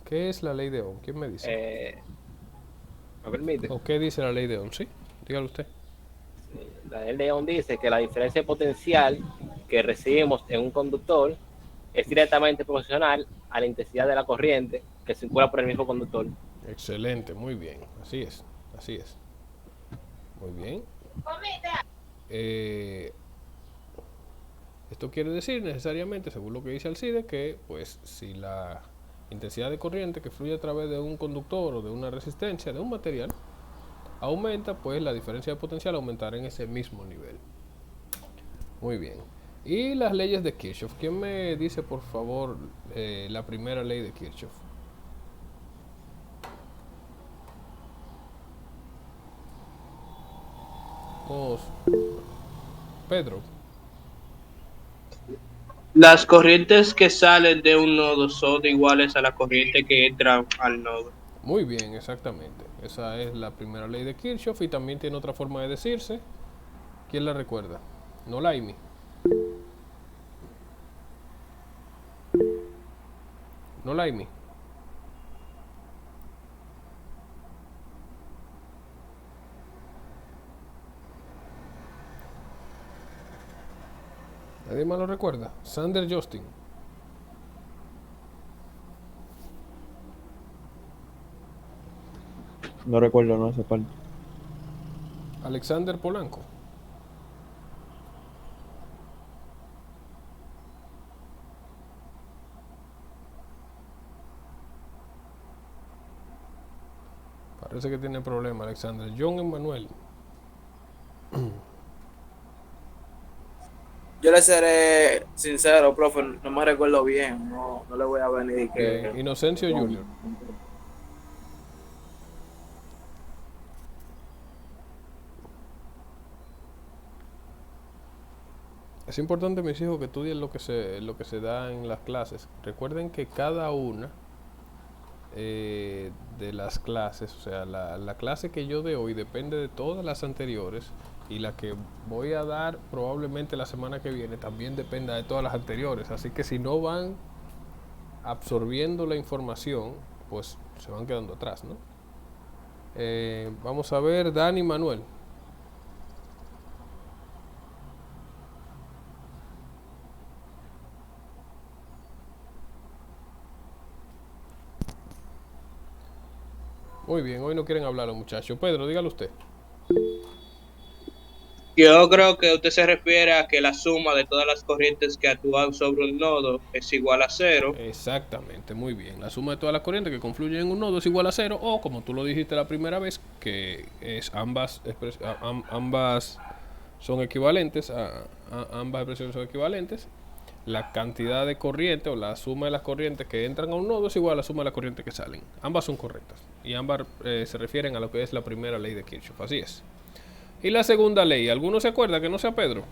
¿Qué es la ley de Ohm? ¿Quién me dice? Eh, ¿Me permite? ¿O qué dice la ley de Ohm? Sí, dígalo usted. La ley de Ohm dice que la diferencia potencial que recibimos en un conductor es directamente proporcional a la intensidad de la corriente que circula por el mismo conductor. Excelente, muy bien. Así es, así es. Muy bien. Eh, Esto quiere decir necesariamente, según lo que dice Alcide, que pues si la intensidad de corriente que fluye a través de un conductor o de una resistencia de un material aumenta, pues la diferencia de potencial aumentará en ese mismo nivel. Muy bien. Y las leyes de Kirchhoff. ¿Quién me dice, por favor, la primera ley de Kirchhoff? Vamos, Pedro. Las corrientes que salen de un nodo son iguales a la corriente que entra al nodo. Muy bien, exactamente. Esa es la primera ley de Kirchhoff y también tiene otra forma de decirse. ¿Quién la recuerda? No Laimi. No Laimi. ¿Nadie más lo recuerda? Sander Justin. No recuerdo, no hace parte. Alexander Polanco. Parece que tiene problema, Alexander. John Emanuel. Yo le seré sincero, profe, no me recuerdo bien, no le voy a venir Bien. que... Inocencio no. Junior. Es importante, mis hijos, que estudien lo que se da en las clases. Recuerden que cada una de las clases, o sea, la clase que yo dé hoy depende de todas las anteriores y la que voy a dar probablemente la semana que viene también dependa de todas las anteriores. Así que si no van absorbiendo la información, pues se van quedando atrás, ¿no? Vamos a ver, Dani Manuel. Muy bien, hoy no quieren hablar los muchachos. Pedro, dígalo usted. Yo creo que usted se refiere a que la suma de todas las corrientes que actúan sobre un nodo es igual a cero. Exactamente, muy bien. La suma de todas las corrientes que confluyen en un nodo es igual a cero, o como tú lo dijiste la primera vez, que es ambas son equivalentes, ambas expresiones son equivalentes. La cantidad de corriente o la suma de las corrientes que entran a un nodo es igual a la suma de las corrientes que salen. Ambas son correctas y ambas se refieren a lo que es la primera ley de Kirchhoff, así es. Y la segunda ley, ¿alguno se acuerda que no sea Pedro?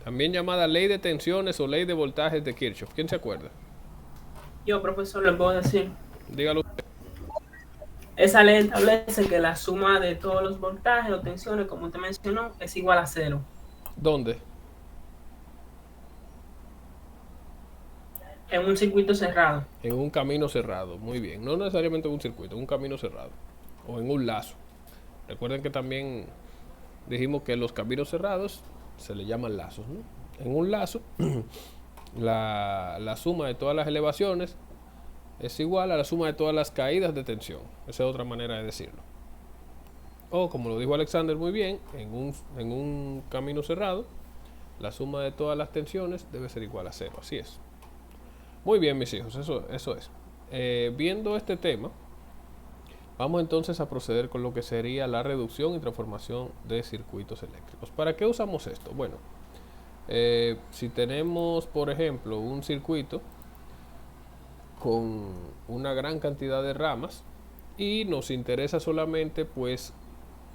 También llamada ley de tensiones o ley de voltajes de Kirchhoff. ¿Quién se acuerda? Yo, profesor, le puedo decir. Dígalo. Esa ley establece que la suma de todos los voltajes o tensiones, como usted mencionó, es igual a cero. ¿Dónde? En un circuito cerrado. En un camino cerrado. Muy bien. No necesariamente en un circuito, en un camino cerrado. O en un lazo. Recuerden que también dijimos que los caminos cerrados se le llaman lazos, ¿no? En un lazo, la suma de todas las elevaciones es igual a la suma de todas las caídas de tensión. Esa es otra manera de decirlo. O, como lo dijo Alexander muy bien, en un camino cerrado, la suma de todas las tensiones debe ser igual a cero. Así es. Muy bien, mis hijos, eso es. Viendo este tema, vamos entonces a proceder con lo que sería la reducción y transformación de circuitos eléctricos. ¿Para qué usamos esto? Bueno, si tenemos, por ejemplo, un circuito con una gran cantidad de ramas y nos interesa solamente, pues,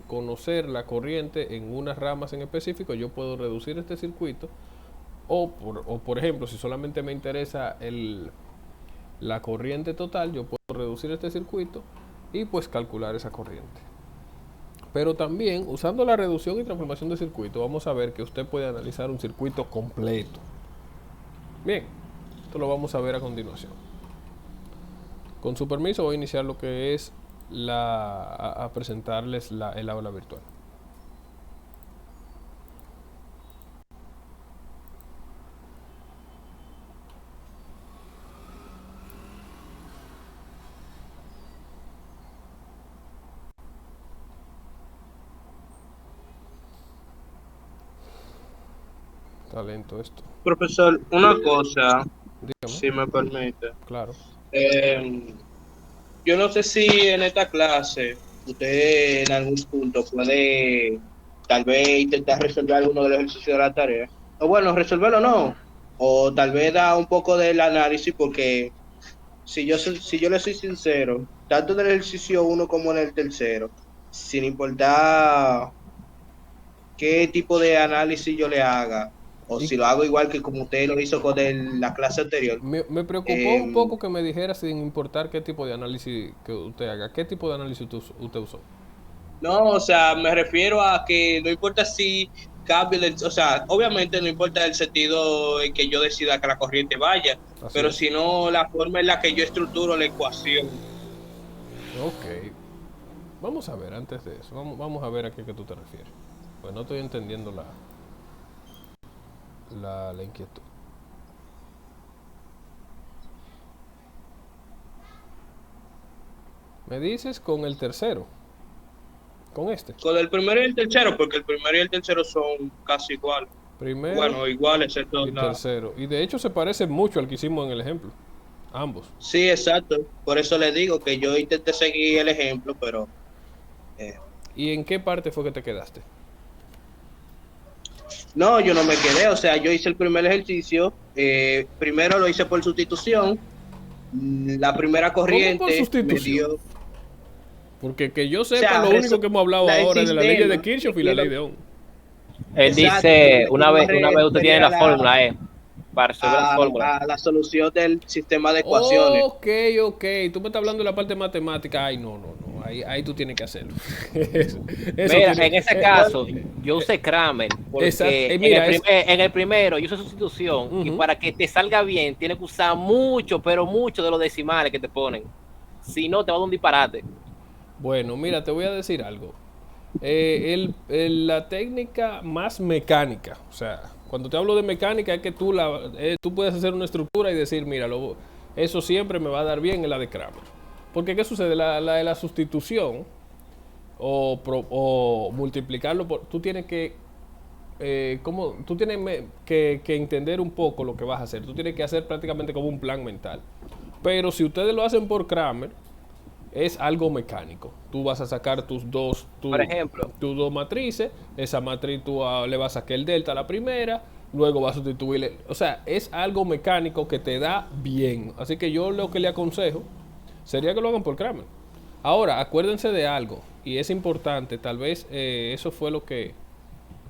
conocer la corriente en unas ramas en específico, yo puedo reducir este circuito o por ejemplo, si solamente me interesa la corriente total, yo puedo reducir este circuito y pues calcular esa corriente. Pero también, usando la reducción y transformación de circuito, vamos a ver que usted puede analizar un circuito completo. Bien, esto lo vamos a ver a continuación. Con su permiso voy a iniciar lo que es a presentarles el aula virtual. Talento esto. Profesor, una cosa, Dígame. si me permite. Claro. Yo no sé si en esta clase usted en algún punto puede tal vez intentar resolver alguno de los ejercicios de la tarea. O bueno, resolverlo no. O tal vez da un poco del análisis porque si yo le soy sincero, tanto en el ejercicio 1 como en el tercero, sin importar qué tipo de análisis yo le haga, o si lo hago igual que como usted lo hizo con la clase anterior. Me preocupó un poco que me dijera, sin importar qué tipo de análisis que usted haga, qué tipo de análisis usted usó. No, o sea, me refiero a que no importa si cambio, o sea, obviamente no importa el sentido en que yo decida que la corriente vaya, Así pero es. sino la forma en la que yo estructuro la ecuación. Ok. Vamos a ver, antes de eso, vamos a ver a qué que tú te refieres. Pues no estoy entendiendo la inquietud. Me dices con el tercero. Con este. Con el primero y el tercero, porque el primero y el tercero son casi iguales. Primero Bueno, iguales, excepto y tercero. Y de hecho se parece mucho al que hicimos en el ejemplo. Ambos. Sí, exacto. Por eso le digo que yo intenté seguir el ejemplo, pero ¿Y en qué parte fue que te quedaste? no, yo no me quedé. O sea, yo hice el primer ejercicio. Primero lo hice por sustitución. La primera corriente ¿Cómo por sustitución? me dio. Porque que yo sepa, O sea, lo único que hemos hablado la ahora es de la ley de sistema, Kirchhoff y la ley de Ohm. Él Exacto, dice, yo una vez usted tiene la refería fórmula, para resolver la fórmula. a la solución del sistema de ecuaciones. Ok. Tú me estás hablando de la parte matemática. Ay, no. Ahí tú tienes que hacerlo. Eso Mira, tiene- en ese caso, yo usé Kramer, porque Exacto. Mira, en el primero yo usé sustitución, y Ujú. para que te salga bien, tienes que usar mucho, pero mucho de los decimales que te ponen. Si no, te va a dar un disparate. Bueno, mira, te voy a decir algo. La técnica más mecánica, o sea, cuando te hablo de mecánica es que tú puedes hacer una estructura y decir, mira, eso siempre me va a dar bien en la de Kramer. Porque ¿qué sucede? La de la sustitución o multiplicarlo por, tú tienes que que entender un poco lo que vas a hacer. Tú tienes que hacer prácticamente como un plan mental. Pero si ustedes lo hacen por Kramer, es algo mecánico. Tú vas a sacar Por ejemplo, tus dos matrices, esa matriz tú le vas a sacar el delta a la primera, luego vas a sustituirle. O sea, es algo mecánico que te da bien. Así que yo lo que le aconsejo sería que lo hagan por Kramer. Ahora, acuérdense de algo, y es importante, tal vez eso fue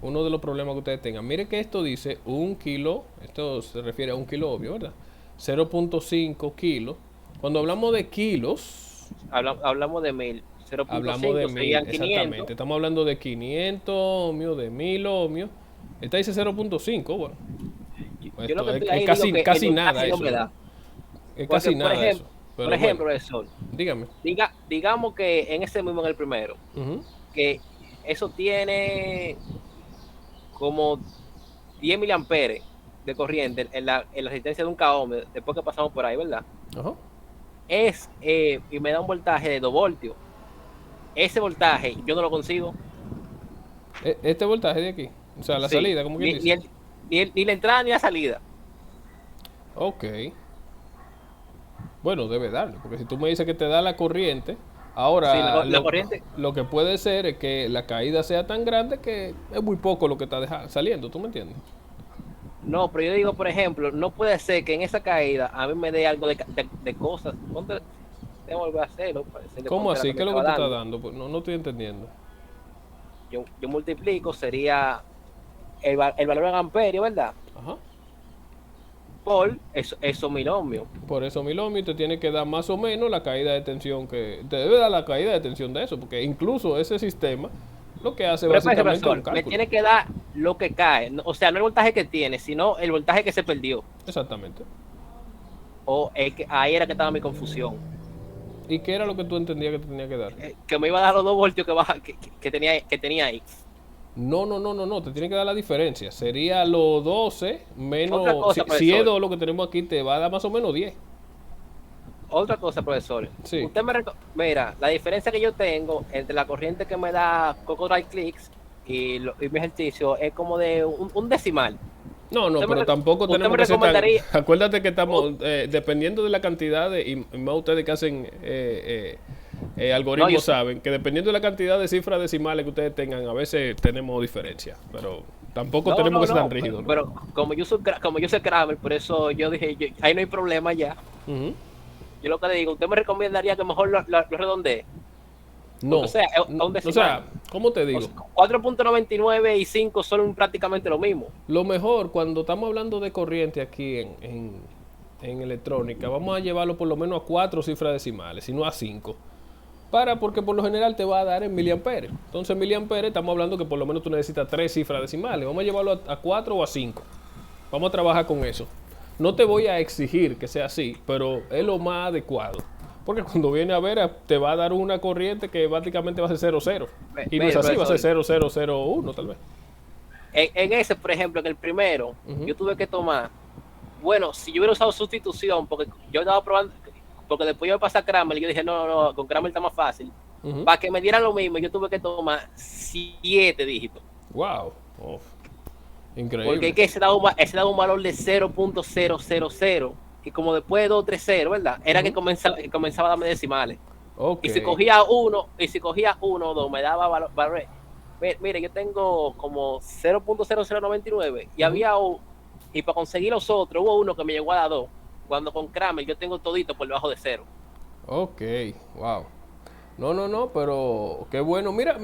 uno de los problemas que ustedes tengan. Miren que esto dice 1 kilo, esto se refiere a 1 kilo obvio, ¿verdad? 0.5 kilos. Cuando hablamos de kilos, hablamos de 1000. hablamos de 0.5 1000, serían exactamente. 500. Estamos hablando de 500 ohmios, de 1000 ohmios. Esta dice 0.5, bueno. Yo lo que Esto estoy ahí casi, digo que casi el nada voltaje no eso. me ¿no? da. Es Porque, casi nada eso. Pero por ejemplo, bueno, profesor, dígame. digamos que en ese mismo, en el primero, Ujú. que eso tiene como 10 miliamperes de corriente en la resistencia de un k ohm, después que pasamos por ahí, ¿verdad? Ajá. Y me da un voltaje de 2 voltios. Ese voltaje yo no lo consigo. Este voltaje de aquí, o sea, la Sí, salida, como quien dice. ni la entrada ni la salida. Ok. Bueno, debe darle, porque si tú me dices que te da la corriente, ahora Sí, la corriente. lo que puede ser es que la caída sea tan grande que es muy poco lo que está saliendo, ¿tú me entiendes? No, pero yo digo, por ejemplo, no puede ser que en esa caída a mí me dé algo de cosas. Tengo que volver a hacerlo. ¿Cómo así? ¿Qué es lo que te está dando? Pues no estoy entendiendo. Yo multiplico, sería el valor en amperio, ¿verdad? Ajá. Por eso 1000 ohmios. Por eso 1000 ohmios te tiene que dar más o menos la caída de tensión te debe dar la caída de tensión de eso, porque incluso ese sistema lo que hace Pero, básicamente es un profesor, me cálculo. tiene que dar lo que cae. O sea, no el voltaje que tiene, sino el voltaje que se perdió. Exactamente. Ahí era que estaba mi confusión. ¿Y qué era lo que tú entendías que te tenía que dar? Que me iba a dar los 2 voltios que tenía ahí. No, te tiene que dar la diferencia. Sería los 12 menos, Otra cosa, si es profesor. 2 lo que tenemos aquí, te va a dar más o menos 10. Otra cosa, profesor. Sí. Mira, la diferencia que yo tengo entre la corriente que me da Cocodrile Clicks y mi ejercicio es como de un decimal. No, Usted pero me- tampoco usted tenemos me que ser tan... recomendaría- Acuérdate que estamos, dependiendo de la cantidad de... Y más ustedes que hacen algoritmos No, yo sé. saben que dependiendo de la cantidad de cifras decimales que ustedes tengan, a veces tenemos diferencia. Pero tampoco tenemos que ser tan rígidos, ¿no? Pero como yo soy Kramer, por eso yo dije, ahí no hay problema ya. Ujú. Yo lo que le digo, usted me recomendaría que mejor lo redondee. No, O sea, es un o decimal. sea, ¿cómo te digo? 4.99 y 5 son prácticamente lo mismo. Lo mejor, cuando estamos hablando de corriente aquí en electrónica, vamos a llevarlo por lo menos a 4 cifras decimales, y no a 5. Porque por lo general te va a dar en miliamperes. Entonces, en miliamperes estamos hablando que por lo menos tú necesitas 3 cifras decimales. Vamos a llevarlo a 4 o a 5. Vamos a trabajar con eso. No te voy a exigir que sea así, pero es lo más adecuado. Porque cuando viene a ver, te va a dar una corriente que básicamente va a ser 0,0. Y no es así, va a ser 0,001 tal vez. En ese, por ejemplo, en el primero, Ujú. yo tuve que tomar, bueno, si yo hubiera usado sustitución, porque yo estaba probando, porque después yo me pasé a Kramer y yo dije, no, con Kramer está más fácil. Ujú. Para que me dieran lo mismo, yo tuve que tomar 7 dígitos. Wow. Oh, increíble. Porque es que ese daba un valor de 0.000. Y como después de 2, 3, 0, ¿verdad? Era que comenzaba a darme decimales. Ok. Y si cogía uno o 2, me daba valor. Mire, yo tengo como 0.0099 y y para conseguir los otros, hubo uno que me llegó a dar 2. Cuando con Kramer yo tengo todito por debajo de 0. Ok, wow. No, pero qué bueno. Mira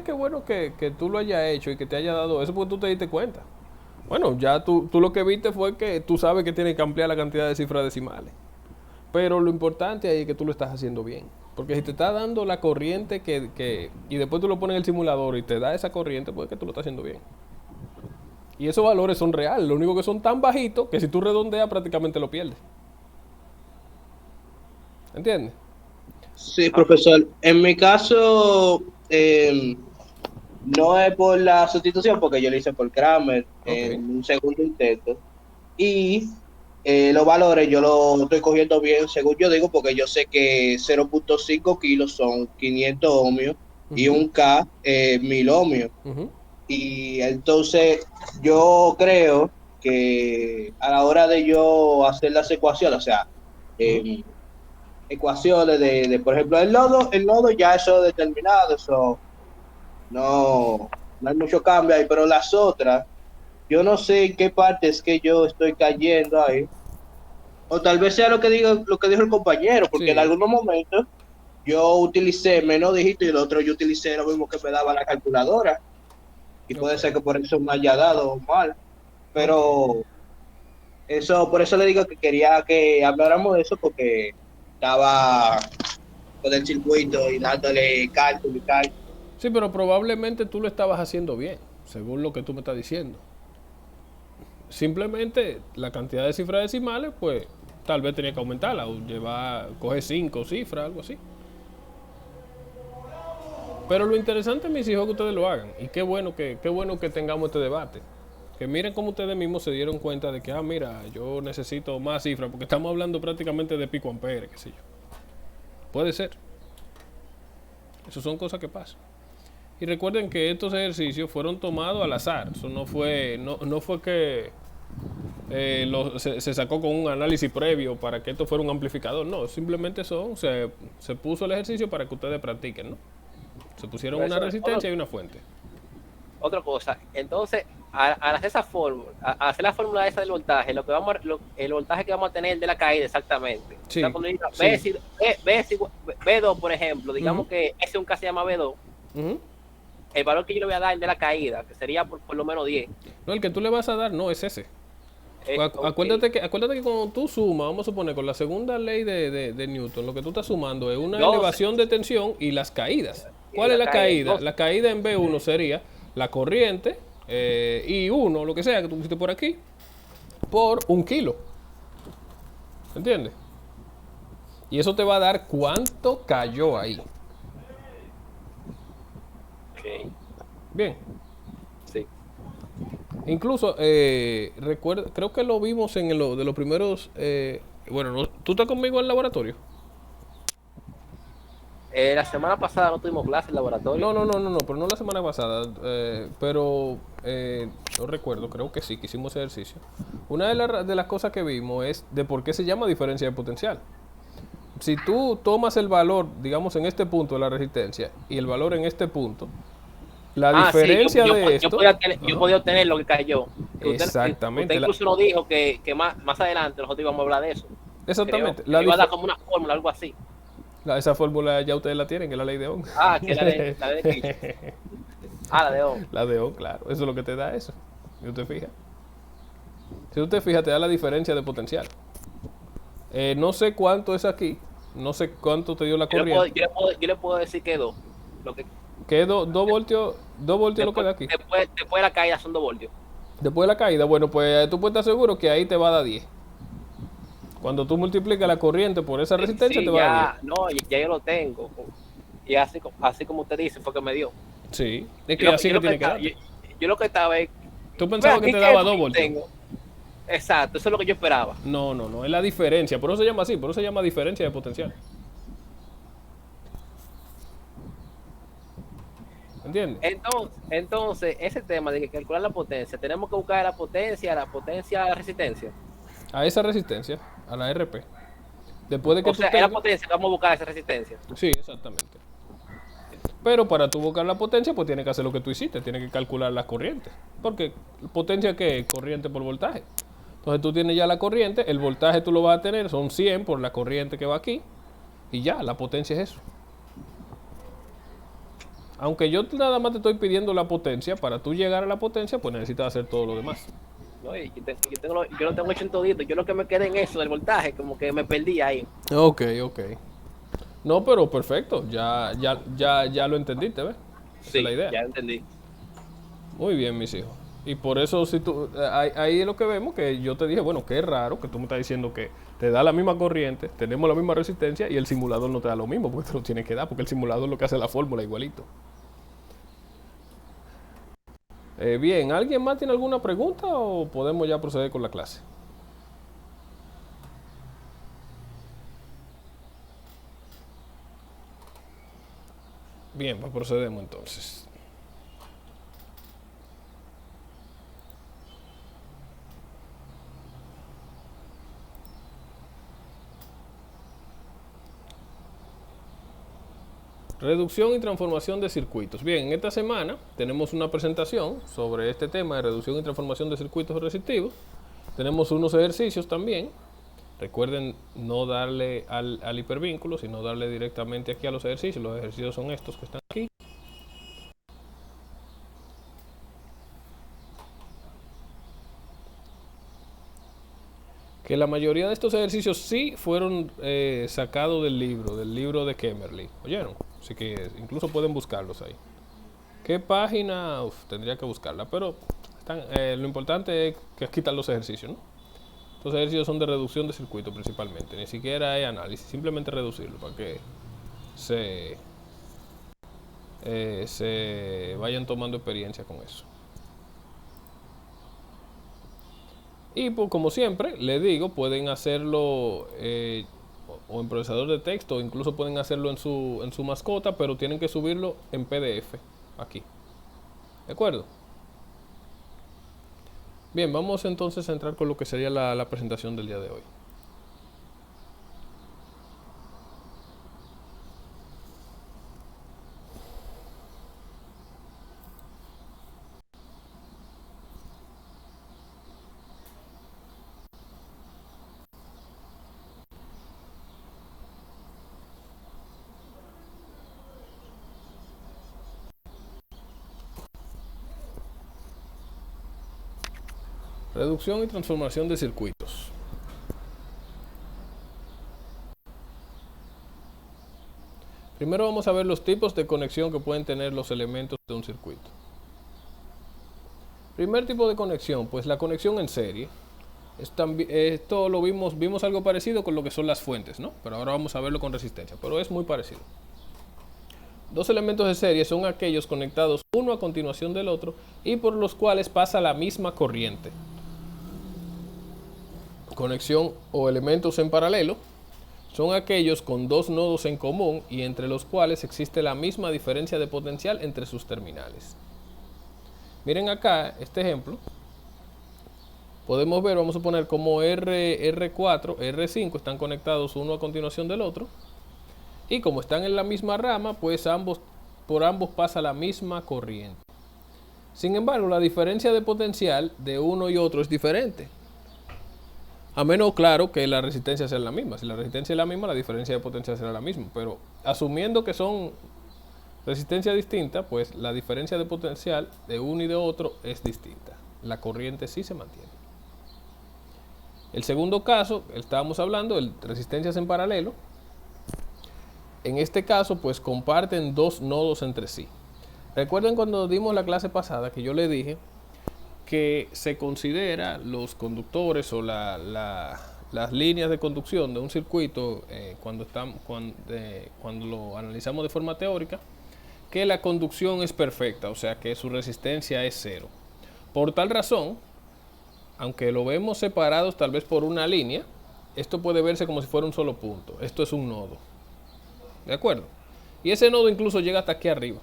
qué bueno que tú lo hayas hecho y que te haya dado eso porque tú te diste cuenta. Bueno, ya tú lo que viste fue que tú sabes que tienes que ampliar la cantidad de cifras decimales. Pero lo importante ahí es que tú lo estás haciendo bien. Porque si te está dando la corriente y después tú lo pones en el simulador y te da esa corriente, pues es que tú lo estás haciendo bien. Y esos valores son reales. Lo único que son tan bajitos que si tú redondeas prácticamente lo pierdes. ¿Entiendes? Sí, profesor. En mi caso, no es por la sustitución, porque yo lo hice por Kramer en un segundo intento. Y los valores yo los estoy cogiendo bien, según yo digo, porque yo sé que 0.5 kilos son 500 ohmios y un K 1000 ohmios. Ujú. Y entonces yo creo que a la hora de yo hacer las ecuaciones, o sea, ecuaciones por ejemplo, el nodo ya eso determinado, eso no hay mucho cambio ahí, pero las otras, yo no sé en qué parte es que yo estoy cayendo ahí, o tal vez sea lo que dijo el compañero, porque Sí. en algunos momentos yo utilicé menos dígitos y el otro yo utilicé lo mismo que me daba la calculadora, y puede ser que por eso me haya dado mal, pero por eso le digo que quería que habláramos de eso, porque estaba con el circuito y dándole cálculo y cálculo. Sí, pero probablemente tú lo estabas haciendo bien, según lo que tú me estás diciendo. Simplemente la cantidad de cifras decimales, pues tal vez tenía que aumentarla o coger 5 cifras, algo así. Pero lo interesante, mis hijos, es que ustedes lo hagan. Y qué bueno que tengamos este debate. Que miren cómo ustedes mismos se dieron cuenta de que, mira, yo necesito más cifras, porque estamos hablando prácticamente de pico amperes, qué sé yo. Puede ser. Esas son cosas que pasan. Y recuerden que estos ejercicios fueron tomados al azar. Eso no fue que se sacó con un análisis previo para que esto fuera un amplificador. No, simplemente se puso el ejercicio para que ustedes practiquen, ¿no? Se pusieron una resistencia y una fuente. Otra cosa, entonces, al hacer esa fórmula, al hacer la fórmula esa del voltaje, el voltaje que vamos a tener de la caída exactamente. Sí, O sea, cuando diga sí. B2, por ejemplo, digamos que ese un K se llama B2, Ujú. el valor que yo le voy a dar de la caída, que sería por lo menos 10. No, el que tú le vas a dar no es ese. Ok. Acuérdate que cuando tú sumas, vamos a suponer con la segunda ley de Newton, lo que tú estás sumando es una 12. elevación de tensión y las caídas. Y ¿Cuál es la la caída, caída? 12. La caída en B1 sería la corriente y 1, lo que sea que tú pusiste por aquí, por 1 kilo. ¿Entiendes? Y eso te va a dar cuánto cayó ahí. Ok, Bien. sí. Incluso, recuerda, creo que lo vimos en de los primeros... bueno, ¿tú estás conmigo en el laboratorio? La semana pasada no tuvimos clase en laboratorio. No, pero no la semana pasada. Pero no recuerdo, creo que sí, que hicimos ejercicio. Una de las cosas que vimos es de por qué se llama diferencia de potencial. Si tú tomas el valor, digamos, en este punto de la resistencia y el valor en este punto, la diferencia sí, de esto... yo podía obtener lo que cayó. Que Exactamente. Usted incluso nos dijo que más adelante nosotros íbamos a hablar de eso. Exactamente. Creo, que iba a dar como una fórmula, algo así. Esa fórmula ya ustedes la tienen, que es la ley de Ohm. Ah, que la de Kirchhoff. La de Ohm. La de Ohm, claro. Eso es lo que te da eso. Si usted fija. Si usted fija, te da la diferencia de potencial. No sé cuánto es aquí. No sé cuánto te dio la corriente. Yo le puedo decir que 2. Que 2 voltios, 2 voltios lo que da aquí. Después de la caída son 2 voltios. Después de la caída, bueno, pues tú puedes estar seguro que ahí te va a dar 10. Cuando tú multiplicas la corriente por esa resistencia, Sí, te va a dar 10. No, ya yo lo tengo. Y así como usted dice, fue que me dio. Sí, es que así que tiene que dar. Yo lo que estaba es... Tú pensabas que te daba 2 voltios. Exacto, eso es lo que yo esperaba. No, es la diferencia. Por eso se llama así, por eso se llama diferencia de potencial. ¿Entiendes? Entonces, ese tema de que calcular la potencia, tenemos que buscar la potencia a la resistencia. A esa resistencia, a la RP. Después de que O sea, es la potencia que vamos a buscar esa resistencia. Sí, exactamente. Pero para tú buscar la potencia, pues tienes que hacer lo que tú hiciste, tienes que calcular las corrientes. Porque potencia, ¿qué es? Corriente por voltaje. Entonces tú tienes ya la corriente, el voltaje tú lo vas a tener, son 100 por la corriente que va aquí, y ya, la potencia es eso. Aunque yo nada más te estoy pidiendo la potencia, para tú llegar a la potencia, pues necesitas hacer todo lo demás. No, yo lo tengo hecho en todito, yo lo que me quedé en eso del voltaje, como que me perdí ahí. Ok. No, pero perfecto, ya lo entendiste, ¿ves? Esa es la idea. Ya entendí. Muy bien, mis hijos. Y por eso, si tú, ahí es lo que vemos, que yo te dije, bueno, qué raro que tú me estás diciendo que te da la misma corriente, tenemos la misma resistencia y el simulador no te da lo mismo, porque te lo tiene que dar, porque el simulador lo que hace la fórmula igualito. Bien, ¿alguien más tiene alguna pregunta o podemos ya proceder con la clase? Bien, pues procedemos entonces. Reducción y transformación de circuitos. Bien, en esta semana tenemos una presentación sobre este tema de reducción y transformación de circuitos resistivos. Tenemos unos ejercicios también. Recuerden no darle al hipervínculo, sino darle directamente aquí a los ejercicios. Los ejercicios son estos que están aquí. Que la mayoría de estos ejercicios sí fueron sacados del libro de Kemmerly. ¿Oyeron? Así que incluso pueden buscarlos ahí. ¿Qué página? Tendría que buscarla, pero lo importante es que aquí están los ejercicios, ¿no? Los ejercicios son de reducción de circuito principalmente, ni siquiera hay análisis, simplemente reducirlo para que se vayan tomando experiencia con eso. Y pues, como siempre, les digo, pueden hacerlo o en procesador de texto, o incluso pueden hacerlo en su mascota, pero tienen que subirlo en PDF aquí. ¿De acuerdo? Bien, vamos entonces a entrar con lo que sería la presentación del día de hoy. Reducción y transformación de circuitos. Primero vamos a ver los tipos de conexión que pueden tener los elementos de un circuito. Primer tipo de conexión, pues la conexión en serie. Esto lo vimos algo parecido con lo que son las fuentes, ¿no? Pero ahora vamos a verlo con resistencia, pero es muy parecido. Dos elementos de serie son aquellos conectados uno a continuación del otro y por los cuales pasa la misma corriente. Conexión o elementos en paralelo son aquellos con dos nodos en común y entre los cuales existe la misma diferencia de potencial entre sus terminales. Miren acá este ejemplo. Podemos ver, vamos a poner como R4, R5 están conectados uno a continuación del otro. Y como están en la misma rama, pues por ambos pasa la misma corriente. Sin embargo, la diferencia de potencial de uno y otro es diferente. A menos, claro, que la resistencia sea la misma. Si la resistencia es la misma, la diferencia de potencial será la misma. Pero asumiendo que son resistencia distinta, pues la diferencia de potencial de uno y de otro es distinta. La corriente sí se mantiene. El segundo caso, estábamos hablando de resistencias en paralelo. En este caso, pues comparten dos nodos entre sí. Recuerden cuando dimos la clase pasada que yo le dije que se considera los conductores o las líneas de conducción de un circuito cuando lo analizamos de forma teórica, que la conducción es perfecta, o sea que su resistencia es cero. Por tal razón, aunque lo vemos separados tal vez por una línea, esto puede verse como si fuera un solo punto. Esto es un nodo. ¿De acuerdo? Y ese nodo incluso llega hasta aquí arriba.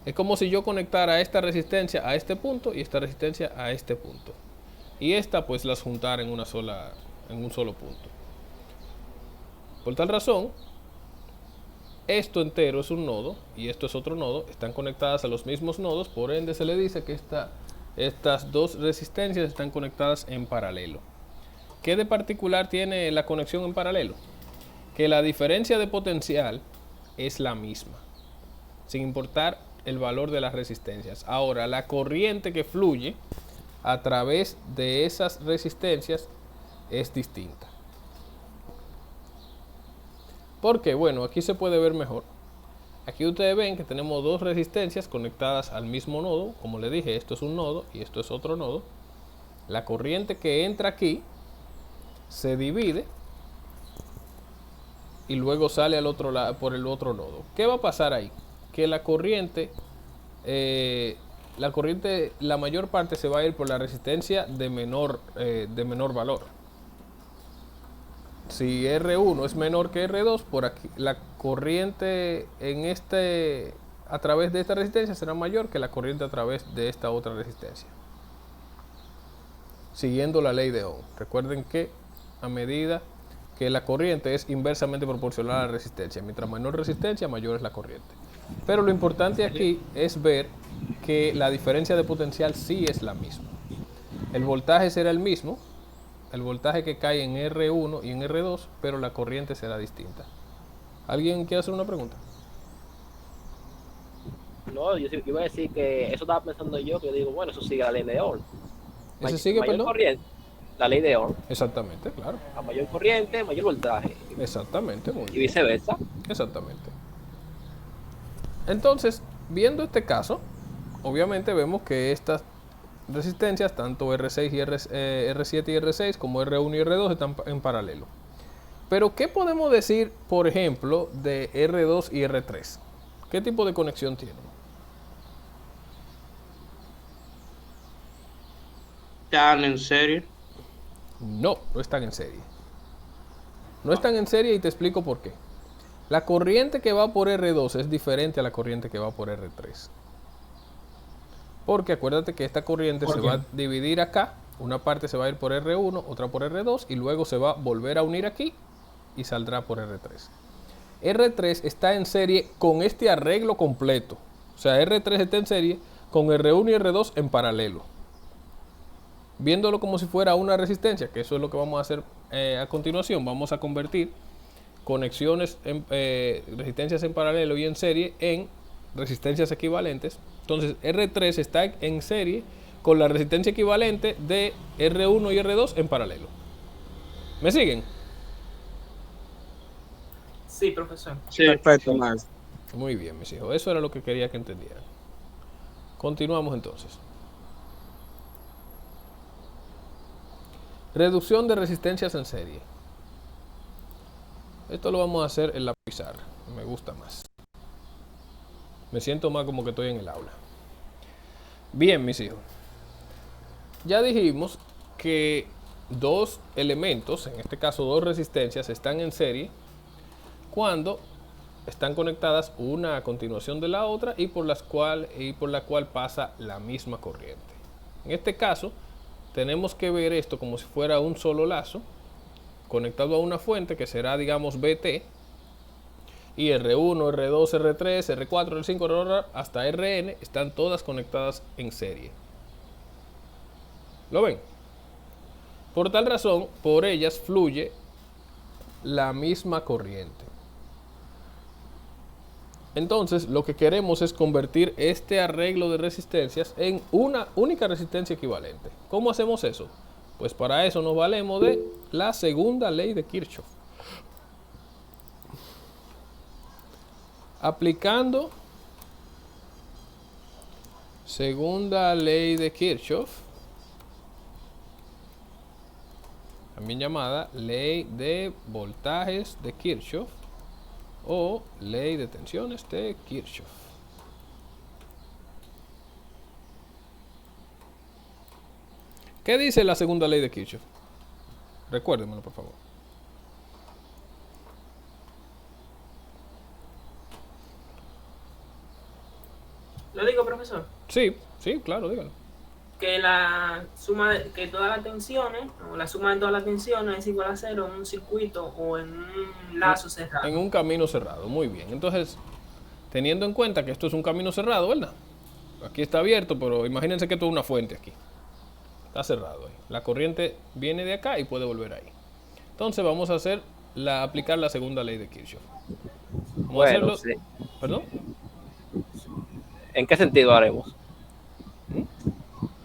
Es como si yo conectara esta resistencia a este punto y esta resistencia a este punto. Y esta pues las juntara en un solo punto. Por tal razón, esto entero es un nodo y esto es otro nodo. Están conectadas a los mismos nodos, por ende se le dice que estas dos resistencias están conectadas en paralelo. ¿Qué de particular tiene la conexión en paralelo? Que la diferencia de potencial es la misma, sin importar el valor de las resistencias. Ahora, la corriente que fluye a través de esas resistencias es distinta. Porque, bueno, aquí se puede ver mejor. Aquí ustedes ven que tenemos dos resistencias conectadas al mismo nodo. Como les dije, esto es un nodo y esto es otro nodo. La corriente que entra aquí se divide y luego sale al otro lado por el otro nodo. ¿Qué va a pasar ahí? Que la corriente, la mayor parte se va a ir por la resistencia de menor valor. Si R1 es menor que R2, por aquí la corriente a través de esta resistencia será mayor que la corriente a través de esta otra resistencia. Siguiendo la ley de Ohm. Recuerden que a medida que la corriente es inversamente proporcional a la resistencia. Mientras menor resistencia, mayor es la corriente. Pero lo importante aquí es ver que la diferencia de potencial sí es la misma. El voltaje será el mismo, el voltaje que cae en R1 y en R2, pero la corriente será distinta. ¿Alguien quiere hacer una pregunta? No, yo iba a decir que eso estaba pensando yo, que digo, bueno, eso sigue la ley de Ohm. ¿Ese sigue, mayor perdón? corriente, la ley de Ohm. Exactamente, claro. A mayor corriente, mayor voltaje. Exactamente, muy Y bien. viceversa. Exactamente. Entonces, viendo este caso, obviamente vemos que estas resistencias, tanto R6 y R7 y R6 como R1 y R2 están en paralelo. Pero, ¿qué podemos decir, por ejemplo, de R2 y R3? ¿Qué tipo de conexión tienen? ¿Están en serie? No, no están en serie. No están en serie y te explico por qué. La corriente que va por R2 es diferente a la corriente que va por R3. Porque acuérdate que esta corriente se va a dividir acá. Una parte se va a ir por R1, otra por R2 y luego se va a volver a unir aquí y saldrá por R3. R3 está en serie con este arreglo completo. O sea, R3 está en serie con R1 y R2 en paralelo. Viéndolo como si fuera una resistencia, que eso es lo que vamos a hacer a continuación. Vamos a convertir conexiones, resistencias en paralelo y en serie en resistencias equivalentes. Entonces R3 está en serie con la resistencia equivalente de R1 y R2 en paralelo. ¿Me siguen? Sí, profesor. Sí. Perfecto, maestro. Muy bien, mis hijos. Eso era lo que quería que entendieran. Continuamos entonces. Reducción de resistencias en serie. Esto lo vamos a hacer en la pizarra. Me gusta más. Me siento más como que estoy en el aula. Bien, mis hijos. Ya dijimos que dos elementos, en este caso dos resistencias, están en serie cuando están conectadas una a continuación de la otra y por la cual pasa la misma corriente. En este caso, tenemos que ver esto como si fuera un solo lazo conectado a una fuente que será, digamos, BT, y R1, R2, R3, R4, R5, hasta Rn están todas conectadas en serie. ¿Lo ven? Por tal razón, por ellas fluye la misma corriente. Entonces, lo que queremos es convertir este arreglo de resistencias en una única resistencia equivalente. ¿Cómo hacemos eso? Pues para eso nos valemos de la segunda ley de Kirchhoff. Aplicando segunda ley de Kirchhoff, también llamada ley de voltajes de Kirchhoff o ley de tensiones de Kirchhoff. ¿Qué dice la segunda ley de Kirchhoff? Recuérdenmelo, por favor. ¿Lo digo, profesor? Sí, sí, claro, dígalo. Que la suma que todas las tensiones, o la suma de todas las tensiones es igual a cero en un circuito o en un lazo cerrado. En un camino cerrado, muy bien. Entonces, teniendo en cuenta que esto es un camino cerrado, ¿verdad? Aquí está abierto, pero imagínense que esto es una fuente aquí. Está cerrado ahí. La corriente viene de acá y puede volver ahí. Entonces vamos a aplicar la segunda ley de Kirchhoff. Vamos a hacerlo. Sí. ¿Perdón? ¿En qué sentido haremos?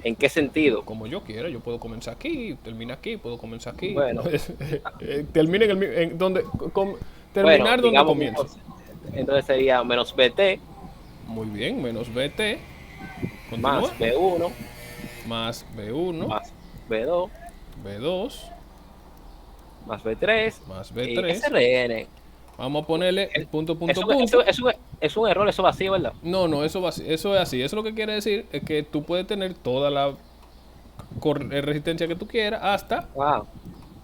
¿En qué sentido? Como yo quiera, yo puedo comenzar aquí, terminar aquí, puedo comenzar aquí. Bueno. Termine terminar donde comienza. Entonces sería menos BT. Muy bien, menos BT. Continúa. Más B1. Más B1. Más B2. B2. Más B3. Más Y B3. SRN. Vamos a ponerle punto. Es un error, eso va así, ¿verdad? No, eso es así. Eso lo que quiere decir es que tú puedes tener toda la resistencia que tú quieras hasta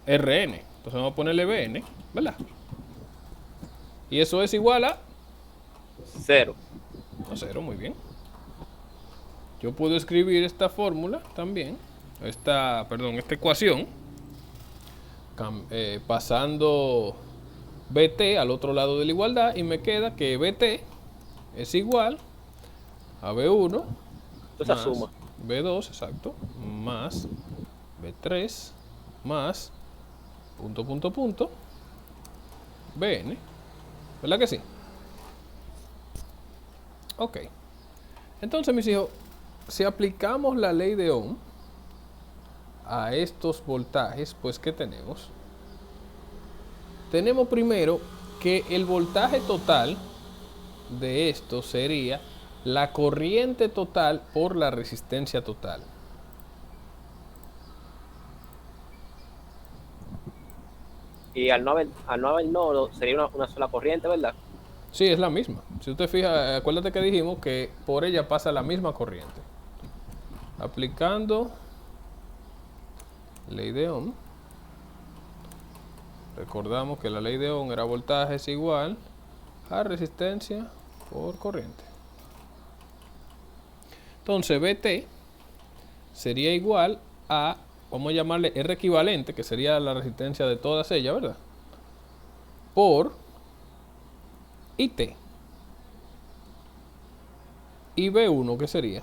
Rn. Entonces vamos a ponerle Bn, ¿verdad? Y eso es igual a 0. a 0, muy bien. Yo puedo escribir esta fórmula también, esta ecuación, pasando BT al otro lado de la igualdad y me queda que BT es igual a B1 Entonces suma. B2, exacto, más B3 más punto Bn, ¿verdad que sí? Ok. Entonces, mis hijos, si aplicamos la ley de Ohm a estos voltajes, pues ¿qué tenemos? Tenemos primero que el voltaje total de esto sería la corriente total por la resistencia total. Y al no haber nodo sería una sola corriente, ¿verdad? Sí, es la misma. Si usted fija, acuérdate que dijimos que por ella pasa la misma corriente. Aplicando ley de Ohm. Recordamos que la ley de Ohm era voltaje es igual a resistencia por corriente. Entonces BT sería igual a, vamos a llamarle R equivalente, que sería la resistencia de todas ellas, ¿verdad? Por IT. Y B1, ¿qué sería?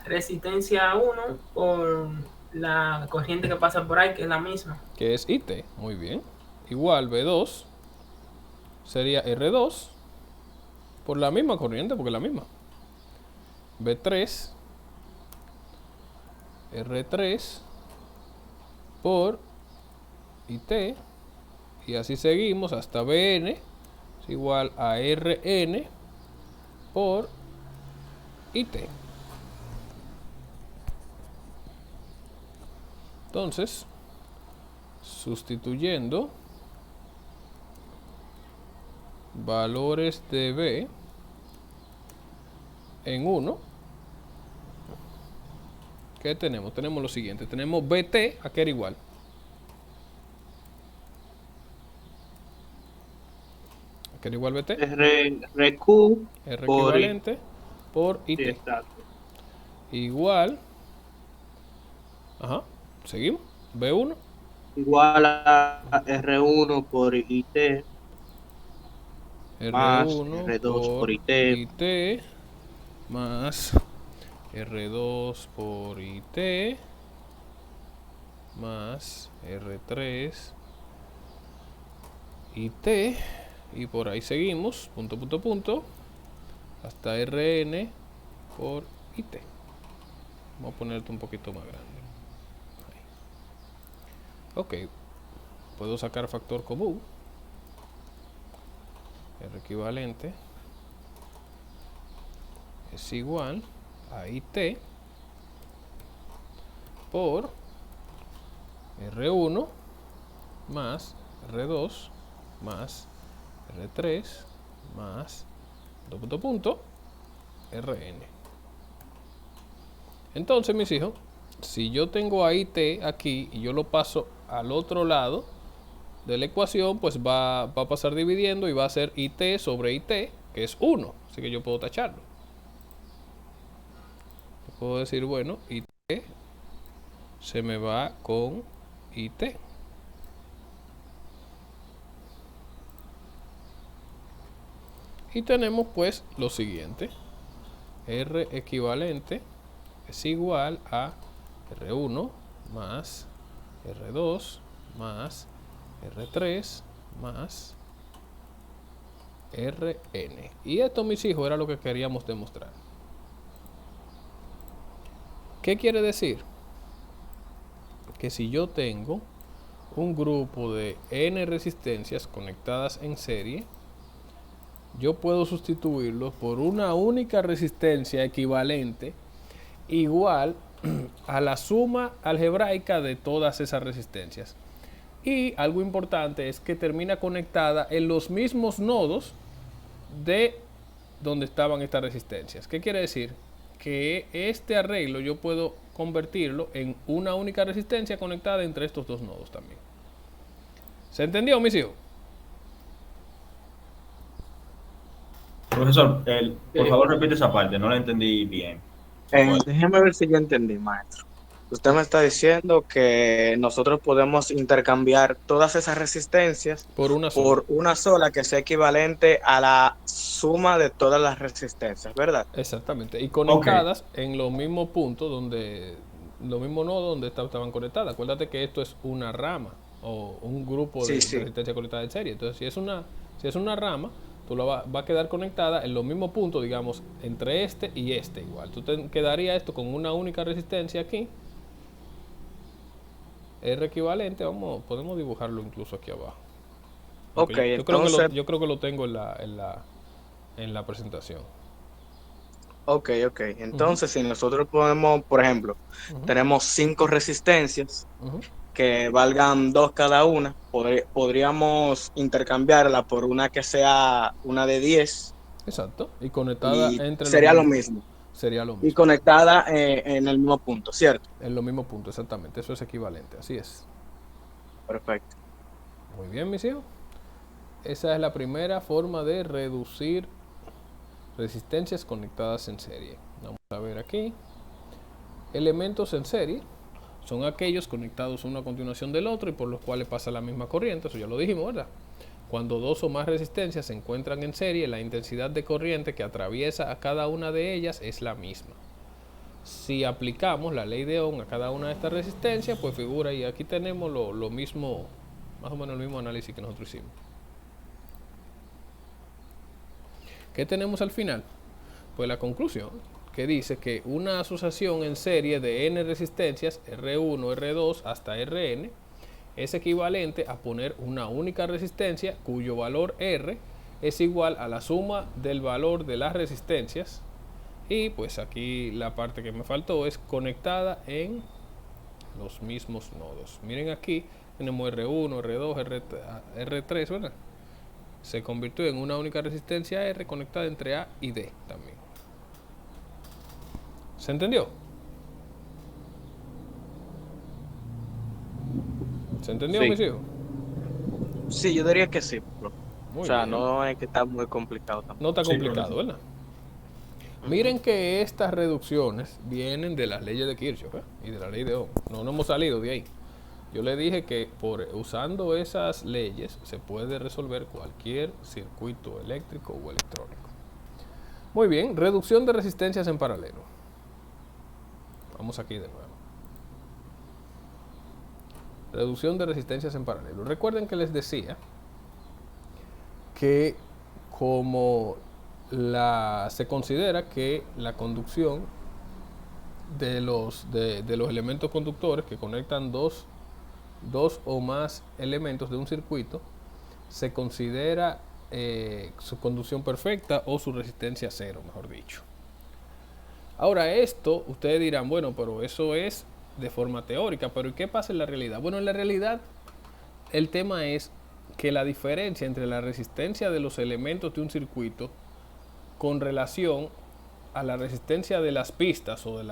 Resistencia 1 por la corriente que pasa por ahí, que es la misma. Que es IT, muy bien. Igual B2 sería R2 por la misma corriente, porque es la misma. B3 R3 por IT, y así seguimos hasta Bn es igual a Rn por IT. Entonces, sustituyendo valores de B en 1, ¿qué tenemos? Tenemos lo siguiente, tenemos BT, ¿a qué era igual? ¿A qué era igual BT? RQ R por equivalente por IT. Sí, exacto. Igual, ajá, seguimos, B1 Igual a R1 por IT más R1 R2 por IT IT más R2 por IT más R3 IT y por ahí seguimos, punto, punto, punto, hasta Rn por IT. Vamos a ponerte un poquito más grande. Ok, puedo sacar factor común. R equivalente es igual a IT por R1 más R2 más R3 más punto, Rn. Entonces, mis hijos, si yo tengo a IT aquí y yo lo paso al otro lado de la ecuación, pues va a pasar dividiendo y va a ser IT sobre IT, que es 1. Así que yo puedo tacharlo. Puedo decir, bueno, IT se me va con IT. Y tenemos pues lo siguiente. R equivalente es igual a R1 más R2 más R3 más Rn. Y esto, mis hijos, era lo que queríamos demostrar. ¿Qué quiere decir? Que si yo tengo un grupo de n resistencias conectadas en serie, yo puedo sustituirlos por una única resistencia equivalente igual a la suma algebraica de todas esas resistencias. Y algo importante es que termina conectada en los mismos nodos de donde estaban estas resistencias. ¿Qué quiere decir? Que este arreglo yo puedo convertirlo en una única resistencia conectada entre estos dos nodos también. ¿Se entendió, mis hijos? Profesor, por favor repite esa parte, no la entendí bien. Déjeme ver si yo entendí, maestro. Usted me está diciendo que nosotros podemos intercambiar todas esas resistencias Por una sola. por una sola que sea equivalente a la suma de todas las resistencias, ¿verdad? Exactamente. Y conectadas en los mismos puntos donde, los mismos nodos donde estaban conectadas. Acuérdate que esto es una rama o un grupo de resistencia conectada en serie. Entonces, si es una rama, tú va a quedar conectada en los mismos puntos, digamos, entre este y este igual. Tú te quedaría esto con una única resistencia aquí. R equivalente, podemos dibujarlo incluso aquí abajo. Ok, entonces yo creo que lo tengo en la presentación. Ok. Entonces, si nosotros podemos, por ejemplo, tenemos 5 resistencias que valgan 2 cada una, podríamos intercambiarla por una que sea una de 10. Exacto. Y conectada entre sería lo mismo. Sería lo mismo. Y conectada en el mismo punto, ¿cierto? En los mismos puntos, exactamente. Eso es equivalente, así es. Perfecto. Muy bien, mis hijos. Esa es la primera forma de reducir resistencias conectadas en serie. Vamos a ver aquí. Elementos en serie son aquellos conectados uno a continuación del otro y por los cuales pasa la misma corriente. Eso ya lo dijimos, ¿verdad? Cuando dos o más resistencias se encuentran en serie, la intensidad de corriente que atraviesa a cada una de ellas es la misma. Si aplicamos la ley de Ohm a cada una de estas resistencias, pues figura, y aquí tenemos lo mismo, más o menos el mismo análisis que nosotros hicimos. ¿Qué tenemos al final? Pues la conclusión, que dice que una asociación en serie de n resistencias, R1, R2 hasta Rn, es equivalente a poner una única resistencia cuyo valor R es igual a la suma del valor de las resistencias. Y pues aquí la parte que me faltó es conectada en los mismos nodos. Miren aquí, tenemos R1, R2, R3, ¿verdad? Se convirtió en una única resistencia R conectada entre A y D también. ¿Se entendió? ¿Se entendió, Sí. mis hijos? Sí, yo diría que sí, bro. Muy O sea, bien. no es que está muy complicado tampoco. No está Sí, complicado, profesor. ¿verdad? Miren que estas reducciones vienen de las leyes de Kirchhoff, ¿eh? Y de la ley de Ohm. No hemos salido de ahí. Yo le dije que usando esas leyes se puede resolver cualquier circuito eléctrico o electrónico. Muy bien, reducción de resistencias en paralelo. Vamos aquí de nuevo. Reducción de resistencias en paralelo. Recuerden que les decía que como se considera que la conducción de los elementos conductores que conectan dos o más elementos de un circuito se considera su conducción perfecta o su resistencia cero, mejor dicho. Ahora esto, ustedes dirán, bueno, pero eso es de forma teórica, pero ¿y qué pasa en la realidad? Bueno, en la realidad el tema es que la diferencia entre la resistencia de los elementos de un circuito con relación a la resistencia de las pistas o de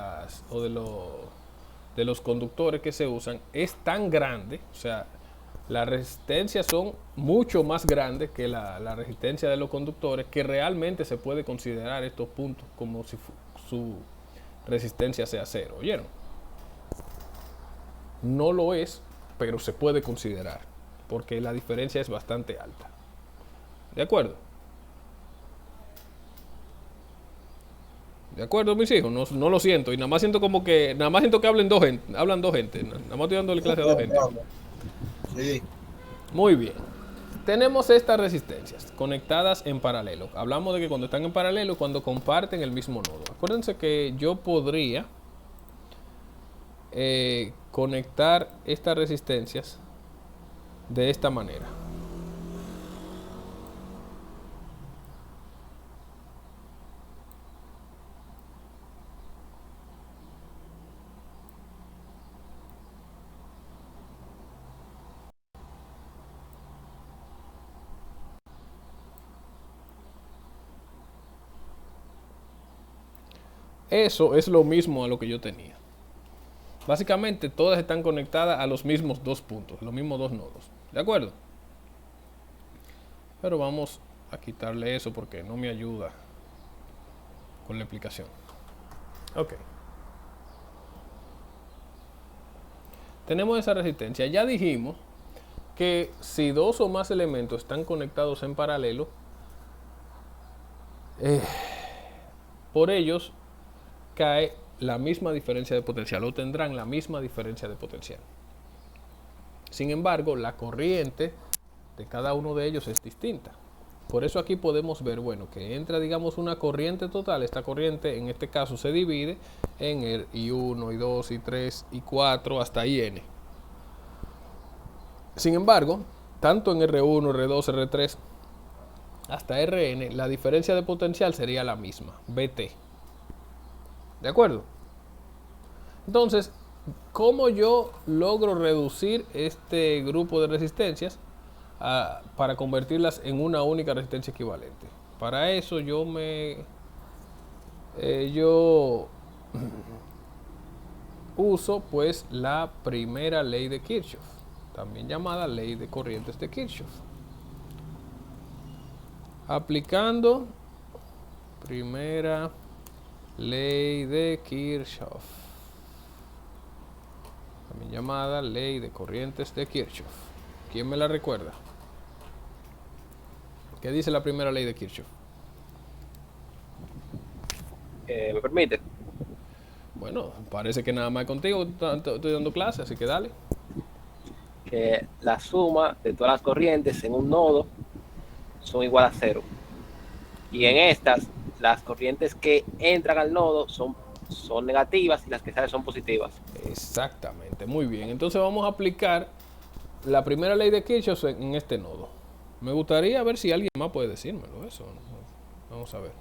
los conductores que se usan es tan grande, o sea, las resistencias son mucho más grandes que la resistencia de los conductores, que realmente se puede considerar estos puntos como si su resistencia sea cero. ¿Oyeron? No lo es, pero se puede considerar, porque la diferencia es bastante alta. ¿De acuerdo? ¿De acuerdo, mis hijos? No, no lo siento. Y nada más siento como que. Nada más siento que hablan dos gente. Nada más estoy dándole clase a dos gente. Sí. Muy bien. Tenemos estas resistencias conectadas en paralelo. Hablamos de que cuando están en paralelo, cuando comparten el mismo nodo. Acuérdense que yo podría conectar estas resistencias de esta manera. Eso es lo mismo a lo que yo tenía. Básicamente todas están conectadas a los mismos dos puntos, los mismos dos nodos. ¿De acuerdo? Pero vamos a quitarle eso porque no me ayuda con la explicación. Ok. Tenemos esa resistencia. Ya dijimos que si dos o más elementos están conectados en paralelo, por ellos cae la misma diferencia de potencial o tendrán la misma diferencia de potencial. Sin embargo, la corriente de cada uno de ellos es distinta. Por eso aquí podemos ver, bueno, que entra, digamos, una corriente total. Esta corriente, en este caso, se divide en el I1, I2, I3, I4, hasta IN. Sin embargo, tanto en R1, R2, R3, hasta Rn, la diferencia de potencial sería la misma, Vt. ¿De acuerdo? Entonces, ¿cómo yo logro reducir este grupo de resistencias para convertirlas en una única resistencia equivalente? Para eso yo uso pues la primera ley de Kirchhoff, también llamada ley de corrientes de Kirchhoff. Aplicando primera ley de Kirchhoff, también llamada ley de corrientes de Kirchhoff. ¿Quién me la recuerda? ¿Qué dice la primera ley de Kirchhoff? ¿Me permite? Bueno, parece que nada más contigo estoy dando clase, así que dale. Que la suma de todas las corrientes en un nodo son igual a cero. Y en estas, las corrientes que entran al nodo son negativas y las que salen son positivas. Exactamente, muy bien. Entonces vamos a aplicar la primera ley de Kirchhoff en este nodo. Me gustaría ver si alguien más puede decírmelo eso. Vamos a ver.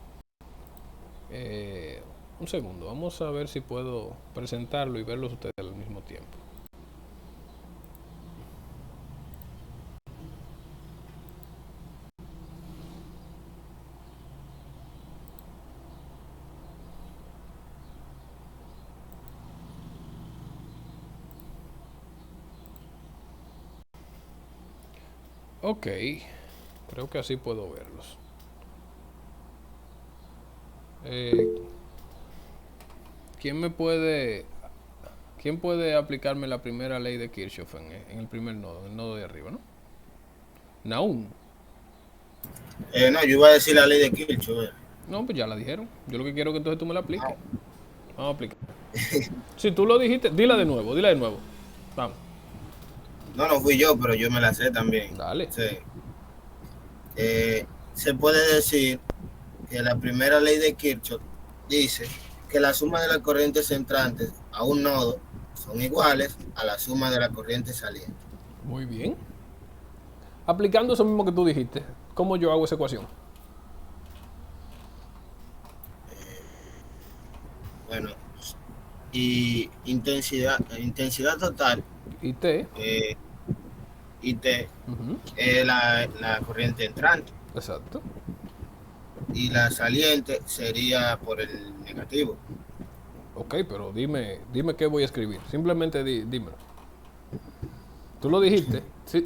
Un segundo, vamos a ver si puedo presentarlo y verlos ustedes al mismo tiempo. Ok, creo que así puedo verlos. ¿Quién puede aplicarme la primera ley de Kirchhoff en el primer nodo, el nodo de arriba, ¿no? Nahum. No, yo iba a decir la ley de Kirchhoff. No, pues ya la dijeron. Yo lo que quiero es que entonces tú me la apliques. Vamos a aplicar. Si tú lo dijiste, dila de nuevo. Vamos. No fui yo, pero yo me la sé también. Dale. Sí. Se puede decir que la primera ley de Kirchhoff dice que la suma de las corrientes entrantes a un nodo son iguales a la suma de la corriente saliente. Muy bien. Aplicando eso mismo que tú dijiste, ¿cómo yo hago esa ecuación? Bueno, y intensidad total, IT. IT, es la corriente entrante. Exacto. Y la saliente sería por el negativo. Ok, pero dime qué voy a escribir. Simplemente dímelo. Tú lo dijiste. Si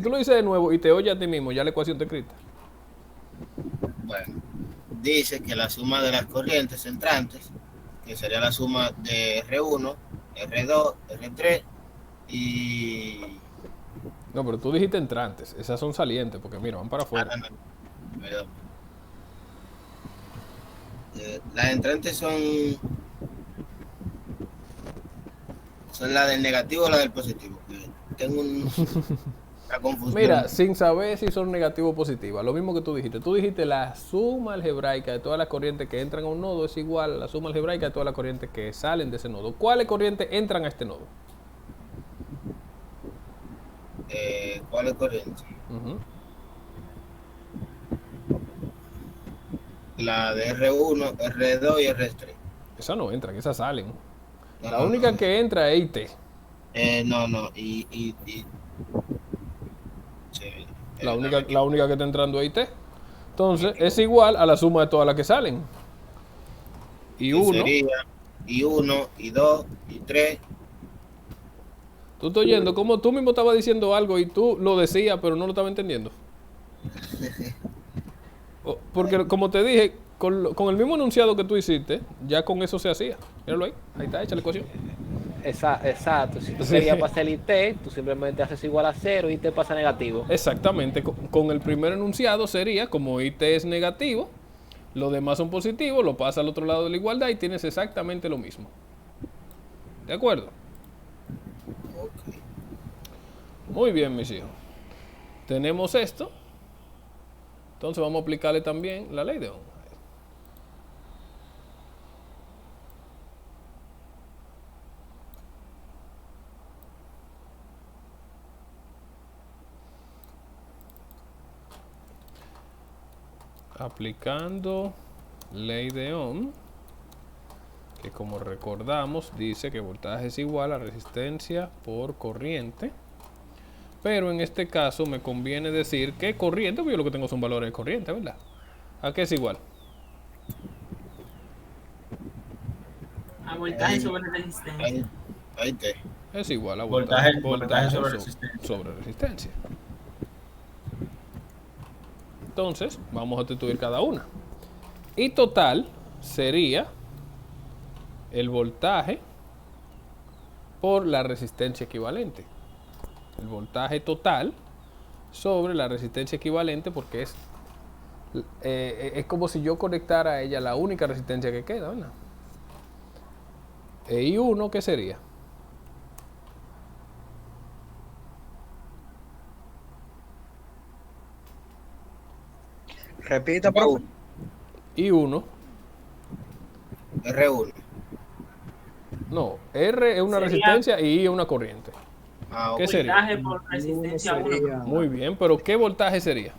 tú lo dices de nuevo y te oyes a ti mismo, ya la ecuación está escrita. Bueno, dice que la suma de las corrientes entrantes, que sería la suma de R1, R2, R3 y... No, pero tú dijiste entrantes. Esas son salientes, porque mira, van para afuera. Perdón. Las entrantes son la del negativo o la del positivo. Tengo una confusión. Mira, sin saber si son negativas o positivas, lo mismo que tú dijiste. Tú dijiste la suma algebraica de todas las corrientes que entran a un nodo es igual a la suma algebraica de todas las corrientes que salen de ese nodo. ¿Cuáles corrientes entran a este nodo? ¿Cuál es corriente? La de R1, R2 y R3. Esas no entran, esas salen. La única que entra es IT. Sí, la única que está entrando es IT. Entonces, es igual a la suma de todas las que salen. Y 1. Sería y 1, y 2, y 3. Tú estás oyendo como tú mismo estabas diciendo algo y tú lo decías, pero no lo estabas entendiendo. Porque como te dije, con el mismo enunciado que tú hiciste, ya con eso se hacía. Míralo ahí está hecha la ecuación. Exacto. Si tú querías pasar el IT, tú simplemente haces igual a 0 y IT pasa negativo. Exactamente. Con el primer enunciado sería, como IT es negativo, los demás son positivos, lo pasa al otro lado de la igualdad y tienes exactamente lo mismo. ¿De acuerdo? Okay. Muy bien, mis hijos. Tenemos esto. Entonces vamos a aplicarle también la ley de Ohm. Aplicando ley de Ohm, que como recordamos dice que voltaje es igual a resistencia por corriente, pero en este caso me conviene decir que corriente, porque yo lo que tengo son valores de corriente, ¿verdad? ¿A qué es igual? A voltaje sobre resistencia. Ahí te. Es igual a Voltaje sobre resistencia. Entonces, vamos a sustituir cada una. Y total sería el voltaje por la resistencia equivalente. El voltaje total sobre la resistencia equivalente, porque es como si yo conectara a ella la única resistencia que queda, ¿verdad? I1, ¿qué sería? Repita, por I1. R1. No, R es una resistencia y I es una corriente. Ah, ¿Qué ok. sería? Voltaje por resistencia 1. Muy bien, pero ¿qué voltaje sería?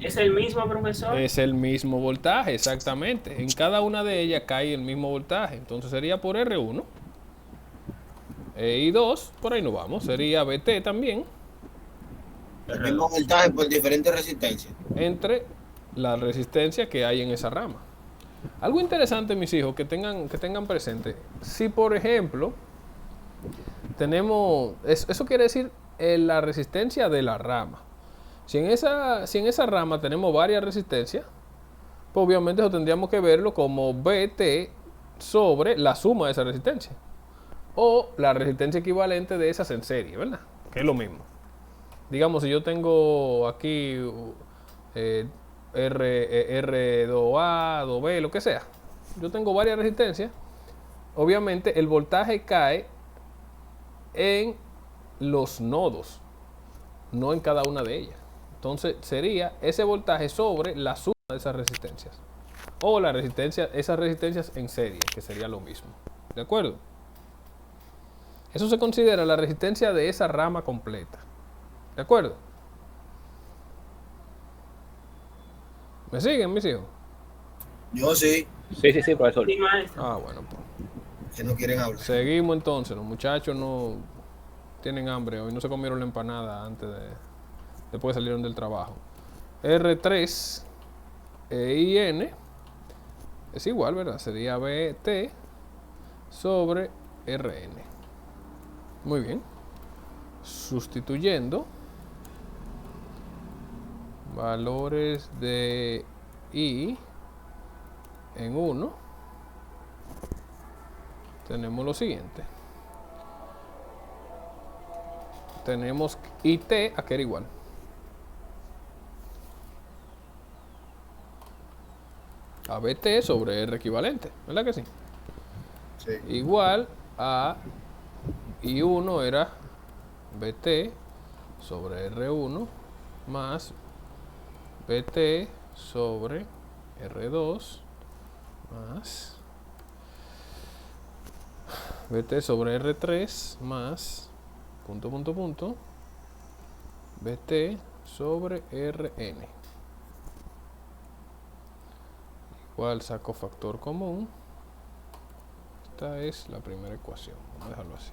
¿Es el mismo, profesor? Es el mismo voltaje, exactamente. En cada una de ellas cae el mismo voltaje. Entonces sería por R1. Y 2, por ahí no vamos. Sería BT también. El mismo voltaje por diferentes resistencias. Entre la resistencia que hay en esa rama. Algo interesante, mis hijos, que tengan presente. Si, por ejemplo, tenemos... Eso quiere decir la resistencia de la rama. Si en esa rama tenemos varias resistencias, pues obviamente eso tendríamos que verlo como BT sobre la suma de esa resistencia. O la resistencia equivalente de esas en serie, ¿verdad? Que es lo mismo. Digamos, si yo tengo aquí R2A, 2B, lo que sea. Yo tengo varias resistencias. Obviamente el voltaje cae en los nodos, no en cada una de ellas. Entonces sería ese voltaje sobre la suma de esas resistencias. O la resistencia, esas resistencias en serie, que sería lo mismo. ¿De acuerdo? Eso se considera la resistencia de esa rama completa. ¿De acuerdo? ¿Me siguen, mis hijos? Yo sí, Sí, profesor. Sí, maestro. Ah, bueno, pues. que no quieren hablar. Seguimos entonces. Los muchachos no tienen hambre hoy. No se comieron la empanada después salieron del trabajo. R3 y N es igual, ¿verdad? Sería BT sobre RN. Muy bien. Sustituyendo valores de I en 1, tenemos lo siguiente. Tenemos IT a que era igual. A BT sobre R equivalente, ¿verdad que sí? Sí. Igual a I1 era BT sobre R1 más BT sobre R2 más BT sobre R3 más BT sobre Rn. Igual saco factor común. Esta es la primera ecuación. Vamos a dejarlo así.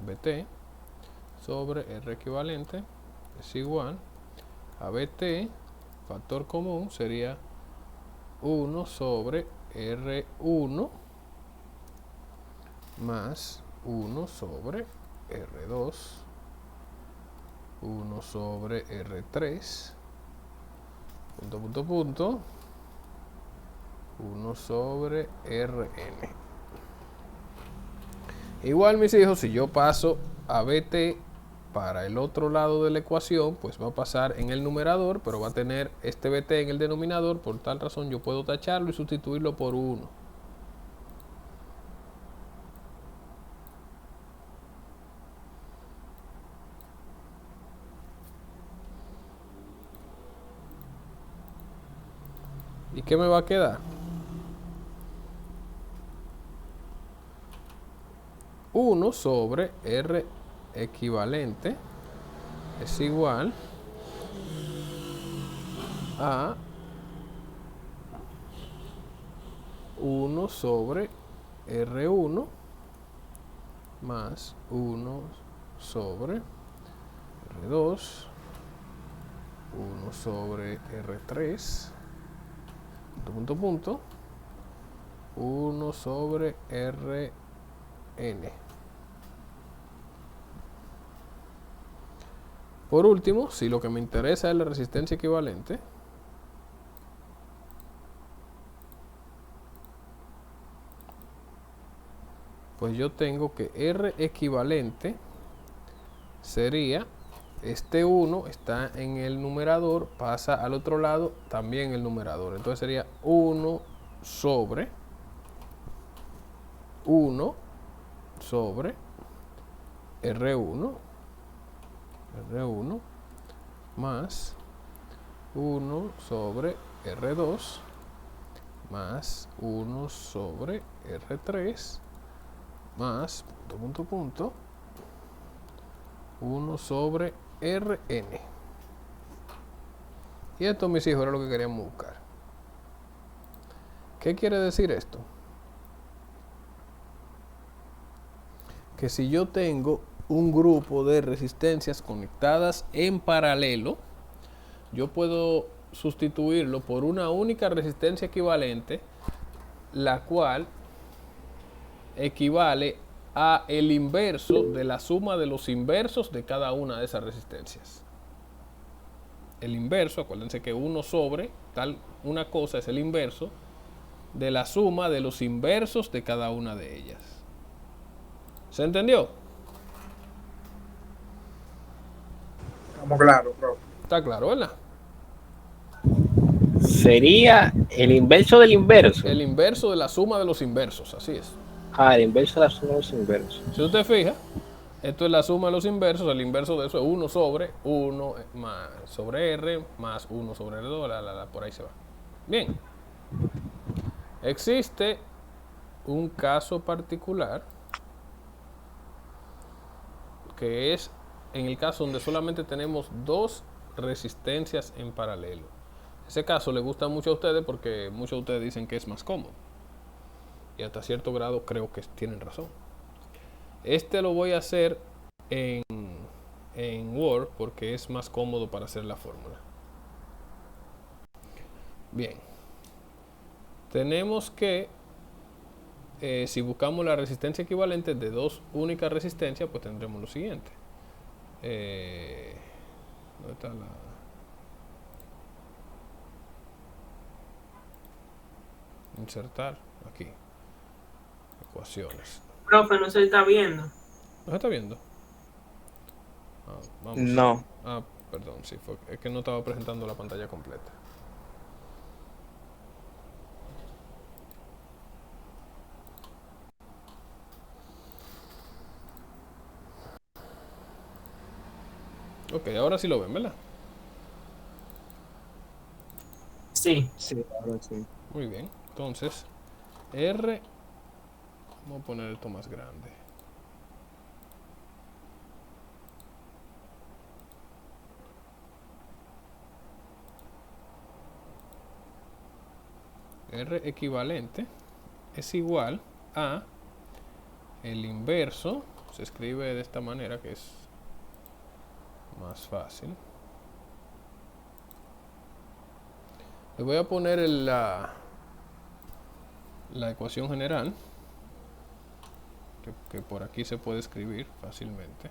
BT sobre R equivalente es igual a BT, factor común sería 1 sobre R1 más 1 sobre R2, 1 sobre R3, 1 sobre Rn. Igual, mis hijos, si yo paso a BT para el otro lado de la ecuación, pues va a pasar en el numerador, pero va a tener este BT en el denominador. Por tal razón yo puedo tacharlo y sustituirlo por 1. ¿Y qué me va a quedar? 1 sobre R equivalente es igual a 1 sobre R1 más 1 sobre R2, 1 sobre R3, 1 sobre Rn. Por último, si lo que me interesa es la resistencia equivalente, pues yo tengo que R equivalente sería, este 1 está en el numerador, pasa al otro lado también el numerador. Entonces sería 1 sobre R1 más 1 sobre R2 más 1 sobre R3 más 1 sobre Rn. Y esto, mis hijos, era lo que queríamos buscar. ¿Qué quiere decir esto? Que si yo tengo un grupo de resistencias conectadas en paralelo, yo puedo sustituirlo por una única resistencia equivalente, la cual equivale a el inverso de la suma de los inversos de cada una de esas resistencias. El inverso, acuérdense que 1 sobre tal una cosa es el inverso de la suma de los inversos de cada una de ellas. ¿Se entendió? Estamos claros, bro. Está claro, ¿verdad? Sería el inverso del inverso. El inverso de la suma de los inversos, así es. El inverso de la suma de los inversos. Si usted fija, esto es la suma de los inversos, el inverso de eso es 1 sobre 1 más sobre R más 1 sobre R2, por ahí se va. Bien. Existe un caso particular que es en el caso donde solamente tenemos 2 resistencias en paralelo. Ese caso le gusta mucho a ustedes porque muchos de ustedes dicen que es más cómodo. Y hasta cierto grado creo que tienen razón. Este lo voy a hacer en Word porque es más cómodo para hacer la fórmula. Bien. Tenemos que, si buscamos la resistencia equivalente de 2 únicas resistencias, pues tendremos lo siguiente. ¿Dónde está la...? Insertar, aquí. Ecuaciones. Profe, no se está viendo. ¿No se está viendo? Vamos. No. Perdón, sí, es que no estaba presentando la pantalla completa. Ok, ahora sí lo ven, ¿verdad? Sí. Sí, ahora sí. Muy bien. Entonces, R... Vamos a poner esto más grande. R equivalente es igual a el inverso, se escribe de esta manera que es más fácil. Le voy a poner la ecuación general, que por aquí se puede escribir fácilmente.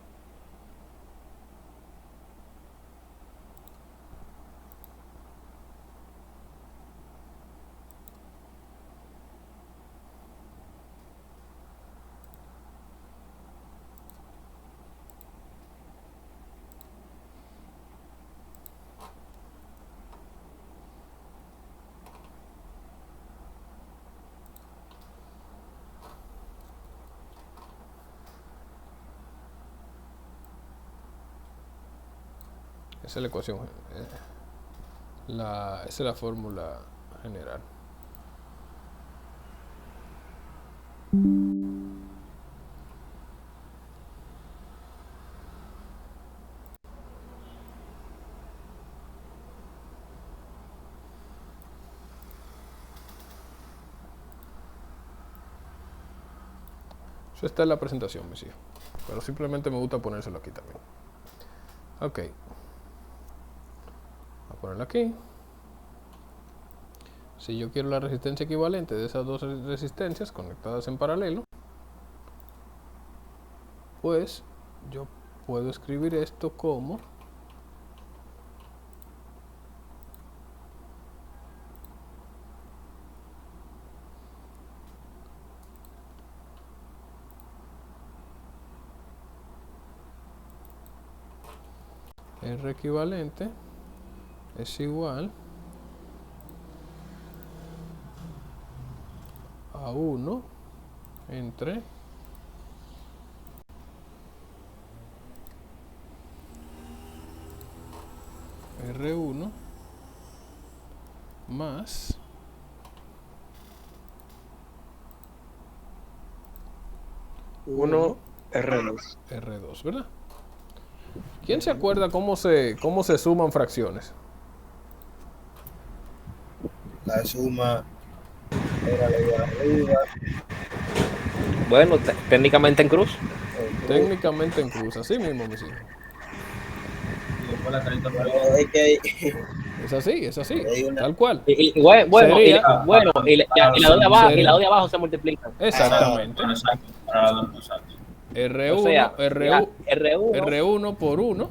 Esa es la ecuación, esa es la fórmula general. Eso está en la presentación, mis hijos. Pero simplemente me gusta ponérselo aquí también. Ok. Voy a ponerlo aquí. Si yo quiero la resistencia equivalente de esas 2 resistencias conectadas en paralelo, pues yo puedo escribir esto como R equivalente es igual a 1 entre R1 más Uno R2. R2, ¿verdad? ¿Quién se acuerda cómo se suman fracciones? La suma era la de arriba. Bueno, técnicamente en cruz. Técnicamente en cruz, así mismo, mis hijos. Y después la carita para Pero es que Es así, Hay una- tal cual. Bueno, Sería- y la dos de abajo, y la dos de abajo se multiplican. Exactamente. Exacto, para los dos, exacto. R1, O sea, R1, R1 R1 por 1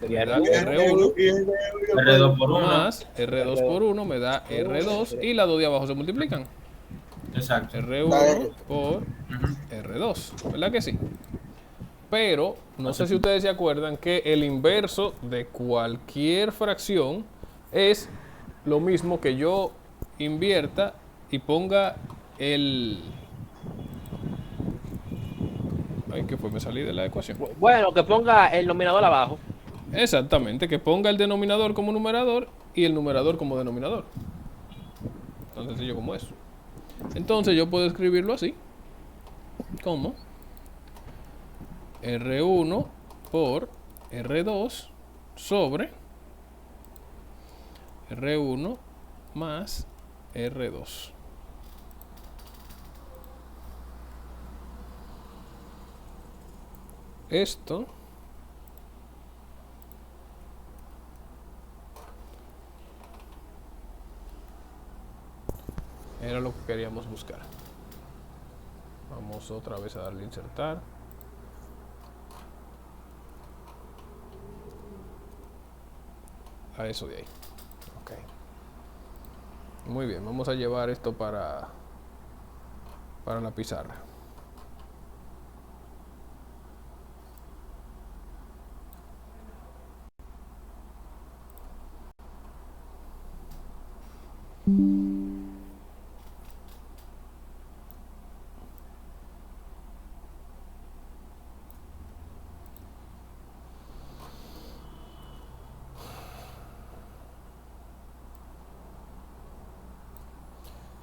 sería me da R1 R1 R2 por 1. más R2 por 1 me da R2 y las dos de abajo se multiplican. Exacto. R1 por R2, ¿verdad que sí? Pero no sé si ustedes se acuerdan que el inverso de cualquier fracción es lo mismo que yo invierta y ponga el... Ay, ¿qué fue? Me salí de la ecuación. Bueno, que ponga el nominador abajo. Exactamente, que ponga el denominador como numerador y el numerador como denominador. Tan sencillo como eso. Entonces yo puedo escribirlo así, como R1 por R2 sobre R1 más R2. Esto era lo que queríamos buscar. Vamos otra vez a darle a insertar. A eso de ahí. Ok. Muy bien, vamos a llevar esto para la pizarra.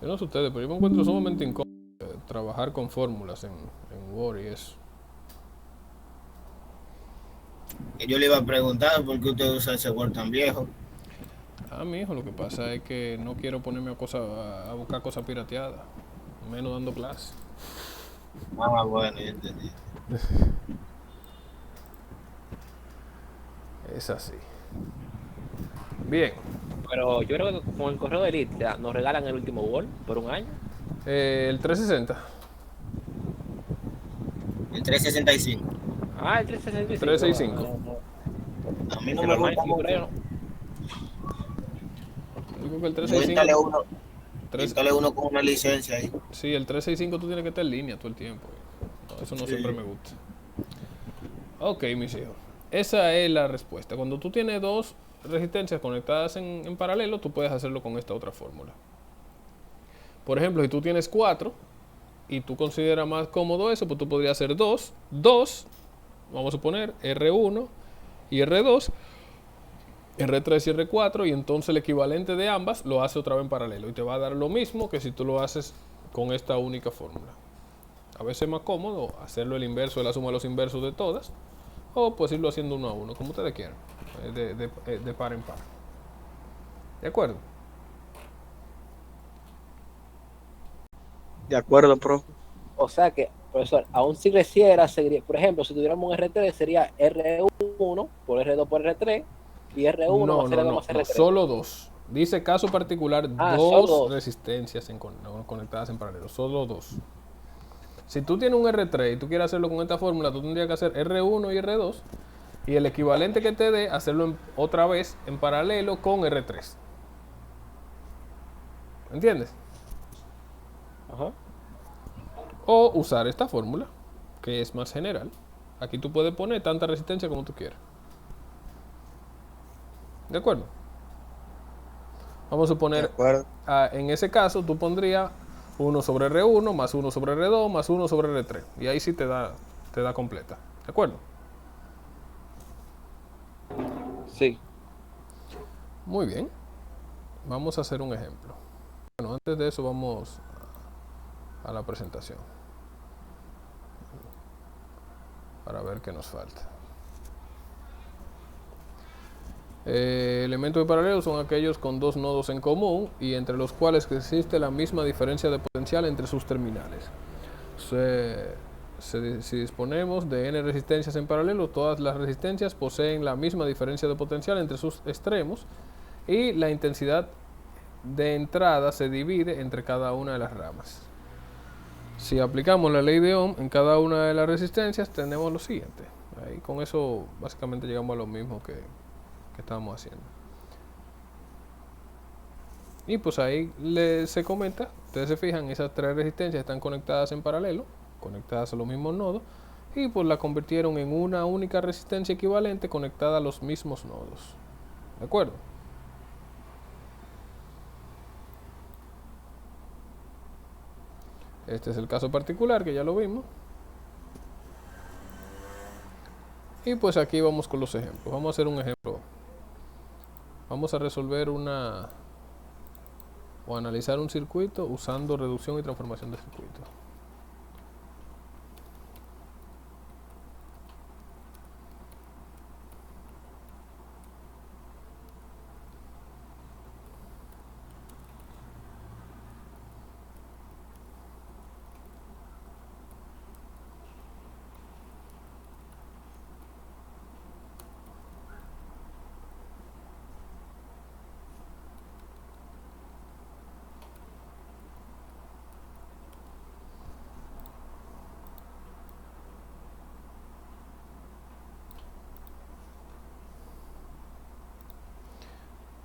Yo no sé ustedes, pero yo me encuentro sumamente incómodo trabajar con fórmulas en Word y eso. yo le iba a preguntar por qué usted usa ese Word tan viejo. Ah, mi hijo, lo que pasa es que no quiero ponerme a buscar cosas pirateadas, menos dando clases. Ah, bueno, yo entendí. Es así. Bien. Pero yo creo que con el correo de Elite nos regalan el último Word por un año. El 360. El 365. Ah, el 365. 365. A mí no Se me lo gusta mando, mucho. creo. Digo que el Yo 365. instalé uno con una licencia ahí. Sí, el 365 tú tienes que estar en línea todo el tiempo. No, eso no siempre me gusta. Ok, mis hijos. Esa es la respuesta. Cuando tú tienes dos resistencias conectadas en paralelo, tú puedes hacerlo con esta otra fórmula. Por ejemplo, si tú tienes 4 y tú consideras más cómodo eso, pues tú podrías hacer 2, vamos a poner R1 y R2, R3 y R4, y entonces el equivalente de ambas lo hace otra vez en paralelo y te va a dar lo mismo que si tú lo haces con esta única fórmula. A veces es más cómodo hacerlo el inverso de la suma de los inversos de todas, o pues irlo haciendo uno a uno, como ustedes quieran, de par en par. ¿De acuerdo? De acuerdo, profe. O sea que, profesor, aún si creciera, seguiría, por ejemplo, si tuviéramos un R3, sería R1 por R2 por R3 y R1 No, más R2 no, más no, R3. solo dos. Dice caso particular, solo dos dos. resistencias conectadas en paralelo, solo dos. Si tú tienes un R3 y tú quieres hacerlo con esta fórmula, tú tendrías que hacer R1 y R2 y el equivalente que te dé, hacerlo otra vez en paralelo con R3. ¿Entiendes? Ajá. O usar esta fórmula, que es más general. Aquí tú puedes poner tanta resistencia como tú quieras. ¿De acuerdo? Vamos a suponer, en ese caso tú pondrías 1 sobre R1 más 1 sobre R2 más 1 sobre R3. Y ahí sí te da completa. ¿De acuerdo? Sí. Muy bien. Vamos a hacer un ejemplo. Bueno, antes de eso vamos a la presentación para ver qué nos falta. Elementos de paralelo son aquellos con dos nodos en común y entre los cuales existe la misma diferencia de potencial entre sus terminales. Si disponemos de n resistencias en paralelo, todas las resistencias poseen la misma diferencia de potencial entre sus extremos y la intensidad de entrada se divide entre cada una de las ramas. Si aplicamos la ley de Ohm en cada una de las resistencias, tenemos lo siguiente. Ahí con eso básicamente llegamos a lo mismo que estábamos haciendo. Y pues ahí se comenta, ustedes se fijan, esas tres resistencias están conectadas en paralelo, conectadas a los mismos nodos, y pues la convirtieron en una única resistencia equivalente conectada a los mismos nodos. ¿De acuerdo? Este es el caso particular que ya lo vimos. Y pues aquí vamos con los ejemplos. Vamos a hacer un ejemplo. Vamos a resolver o analizar un circuito usando reducción y transformación de circuito.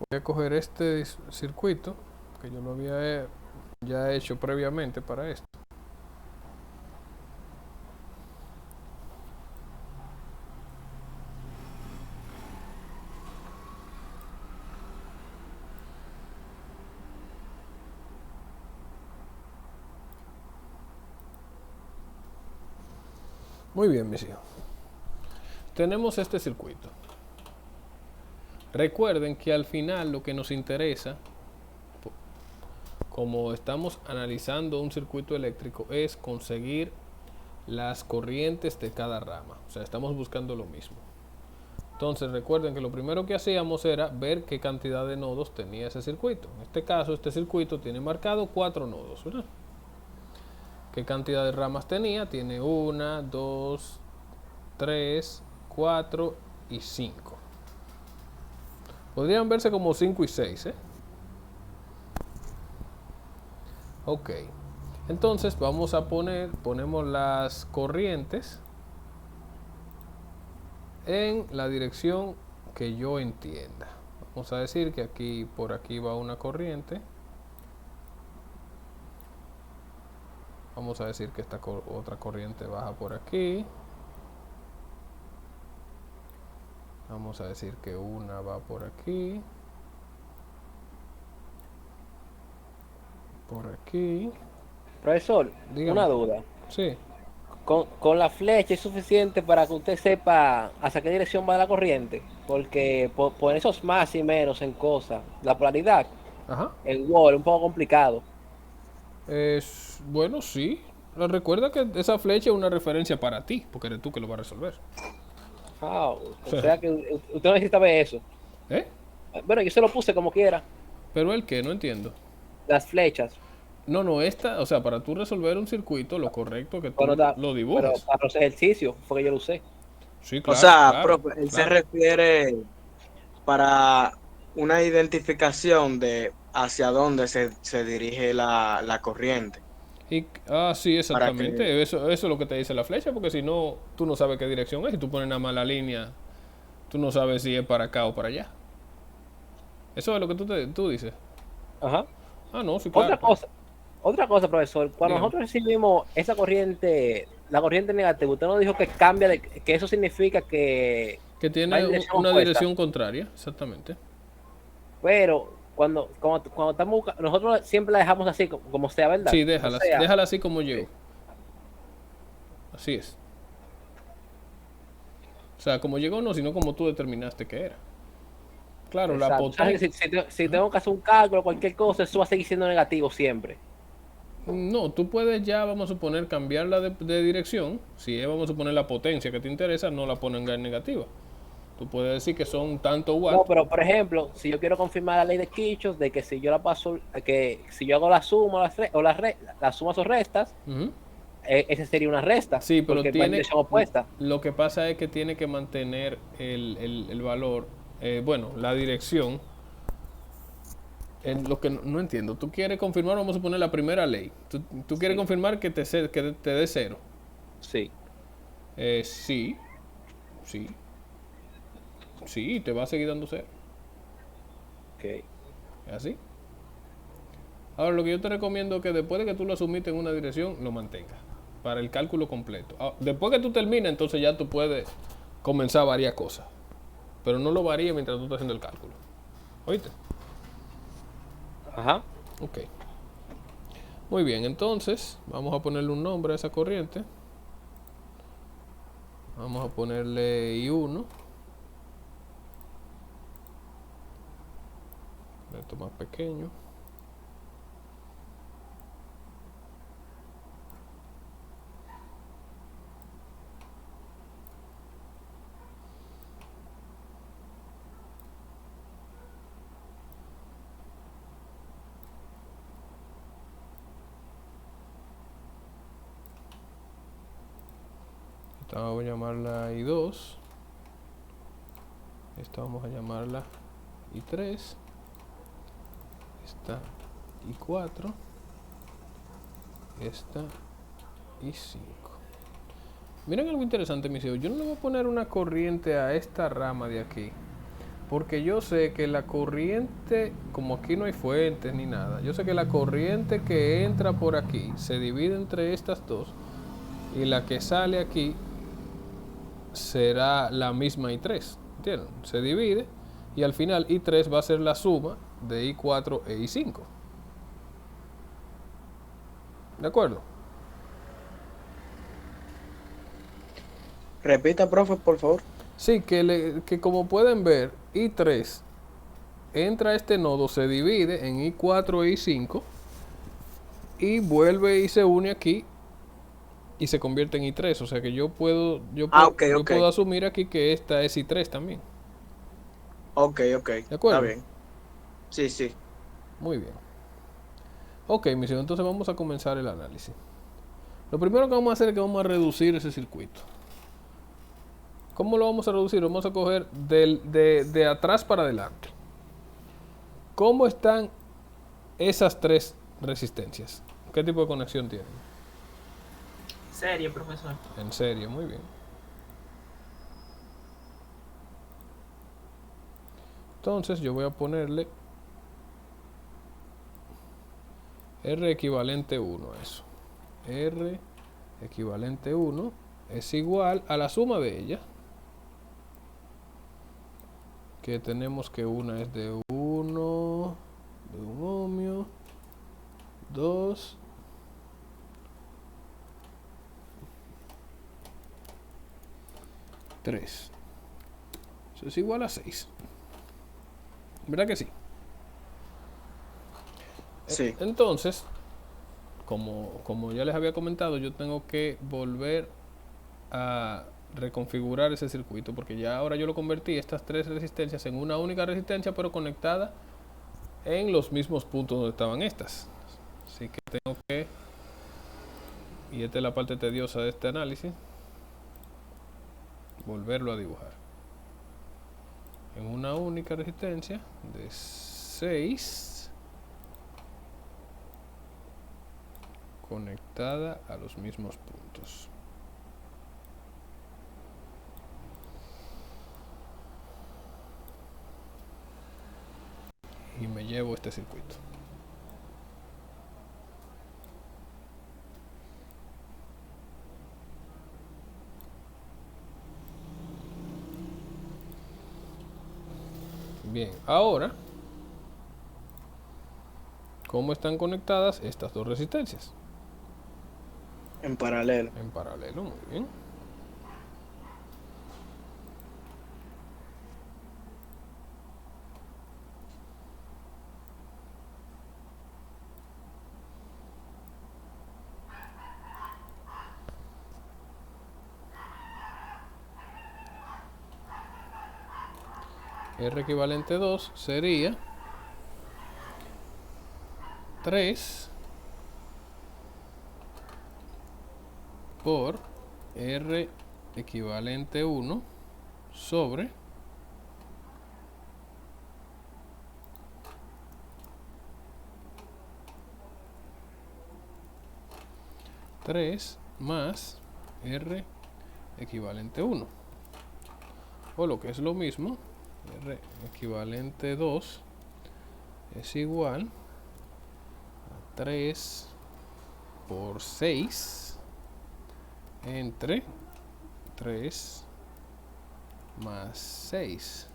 Voy a coger este circuito que yo lo había ya hecho previamente para esto. Muy bien, mis hijos. Tenemos este circuito. Recuerden que al final lo que nos interesa, como estamos analizando un circuito eléctrico, es conseguir las corrientes de cada rama. O sea, estamos buscando lo mismo. Entonces recuerden que lo primero que hacíamos era ver qué cantidad de nodos tenía ese circuito. En este caso, este circuito tiene marcado 4 nodos, ¿verdad? ¿Qué cantidad de ramas tenía? Tiene 1, 2, 3, 4 y 5. Podrían verse como 5 y 6, ¿eh? Ok. Entonces vamos a ponemos las corrientes en la dirección que yo entienda. Vamos a decir que aquí, por aquí va una corriente. Vamos a decir que esta otra corriente baja por aquí. Vamos a decir que una va por aquí. Por aquí. Profesor, Dígame. una duda. Sí. Con la flecha es suficiente para que usted sepa hacia qué dirección va la corriente, porque por esos más y menos en cosas, la polaridad, Ajá. el Word es un poco complicado. Bueno, sí. Recuerda que esa flecha es una referencia para ti, porque eres tú que lo vas a resolver. O sea que usted no necesita ver eso. ¿Eh? Bueno, yo se lo puse como quiera. ¿Pero el qué? No entiendo. Las flechas. No, o sea, para tú resolver un circuito, lo correcto es que tú Pero lo Pero dibujes. para los ejercicios fue que yo lo usé. Sí, O claro. sea, claro, profe, él se claro. refiere para una identificación de hacia dónde se dirige la corriente. Sí, exactamente. que- Eso es lo que te dice la flecha, porque si no, tú no sabes qué dirección es. Si tú pones nada más la línea, tú no sabes si es para acá o para allá. Eso es lo que tú dices. Ajá. Ah, no, sí, claro. Otra cosa, profesor, cuando Dígame. nosotros recibimos esa corriente, la corriente negativa, usted nos dijo que cambia, que eso significa que Que va tiene en dirección una opuesta. dirección contraria, exactamente. Pero cuando estamos nosotros siempre la dejamos así, como sea, ¿verdad? Sí, déjala, O sea, déjala así como llegó. Así es. O sea, como llegó no, sino como tú determinaste que era. Claro, la Exacto. O sea, potencia. si tengo que hacer un cálculo, cualquier cosa, eso va a seguir siendo negativo siempre. No, tú puedes ya, vamos a suponer, cambiarla de dirección. Si es, vamos a suponer, la potencia que te interesa, no la ponen en negativa. Tú puedes decir que son tanto No, watts. pero por ejemplo, si yo quiero confirmar la ley de Kirchhoff de que si yo la paso, que si yo hago la suma las sumas o restas, Ujú. esa sería una resta, Sí, pero porque va en dirección opuesta. lo que pasa es que tiene que mantener el valor, bueno, la dirección. Lo que no entiendo, tú quieres confirmar, vamos a poner la primera ley. Tú quieres confirmar que que te dé cero. Sí. Sí, sí, sí, te va a seguir dando cero. Ok. ¿Es así? Ahora, lo que yo te recomiendo es que después de que tú lo asumiste en una dirección, lo mantengas para el cálculo completo. Después que tú termines, entonces ya tú puedes comenzar varias cosas. Pero no lo varíes mientras tú estás haciendo el cálculo. ¿Oíste? Ajá. Ok. Muy bien, entonces vamos a ponerle un nombre a esa corriente. Vamos a ponerle I1. Esto más pequeño. Esta vamos a llamarla I2. Esta vamos a llamarla I3. Esta I4. Esta I5. Miren algo interesante, mis hijos. Yo no le voy a poner una corriente a esta rama de aquí, porque yo sé que la corriente, como aquí no hay fuentes ni nada, yo sé que la corriente que entra por aquí se divide entre estas dos, y la que sale aquí será la misma I3, ¿entienden? Se divide y al final I3 va a ser la suma de I4 e I5. ¿De acuerdo? Repita, profe, por favor. Sí, que como pueden ver, I3 entra a este nodo, se divide en I4 e I5 y vuelve y se une aquí y se convierte en I3. O sea que yo puedo Ok. puedo asumir aquí que esta es I3 también. Ok. ¿De acuerdo? Está bien. Sí. Muy bien. Ok, mis hijos, entonces vamos a comenzar el análisis. Lo primero que vamos a hacer es que vamos a reducir ese circuito. ¿Cómo lo vamos a reducir? Vamos a coger de atrás para adelante. ¿Cómo están esas tres resistencias? ¿Qué tipo de conexión tienen? Serio, profesor. En serio, muy bien. Entonces yo voy a ponerle R equivalente 1 a eso. R equivalente 1 es igual a la suma de ellas. Que tenemos que una es de 1, de un ohmio, 2, 3. Eso es igual a 6. ¿Verdad que sí? Sí. Entonces, como ya les había comentado, yo tengo que volver a reconfigurar ese circuito, porque ya ahora yo lo convertí estas tres resistencias en una única resistencia, pero conectada en los mismos puntos donde estaban estas. Así que tengo que, y esta es la parte tediosa de este análisis, volverlo a dibujar en una única resistencia de 6 conectada a los mismos puntos. Y me llevo este circuito. Bien, ahora, ¿cómo están conectadas estas dos resistencias? En paralelo. En paralelo, muy bien. R equivalente 2 sería 3 por R equivalente 1 sobre 3 más R equivalente 1. O lo que es lo mismo, R equivalente 2 es igual a 3 por 6 entre 3 más 6.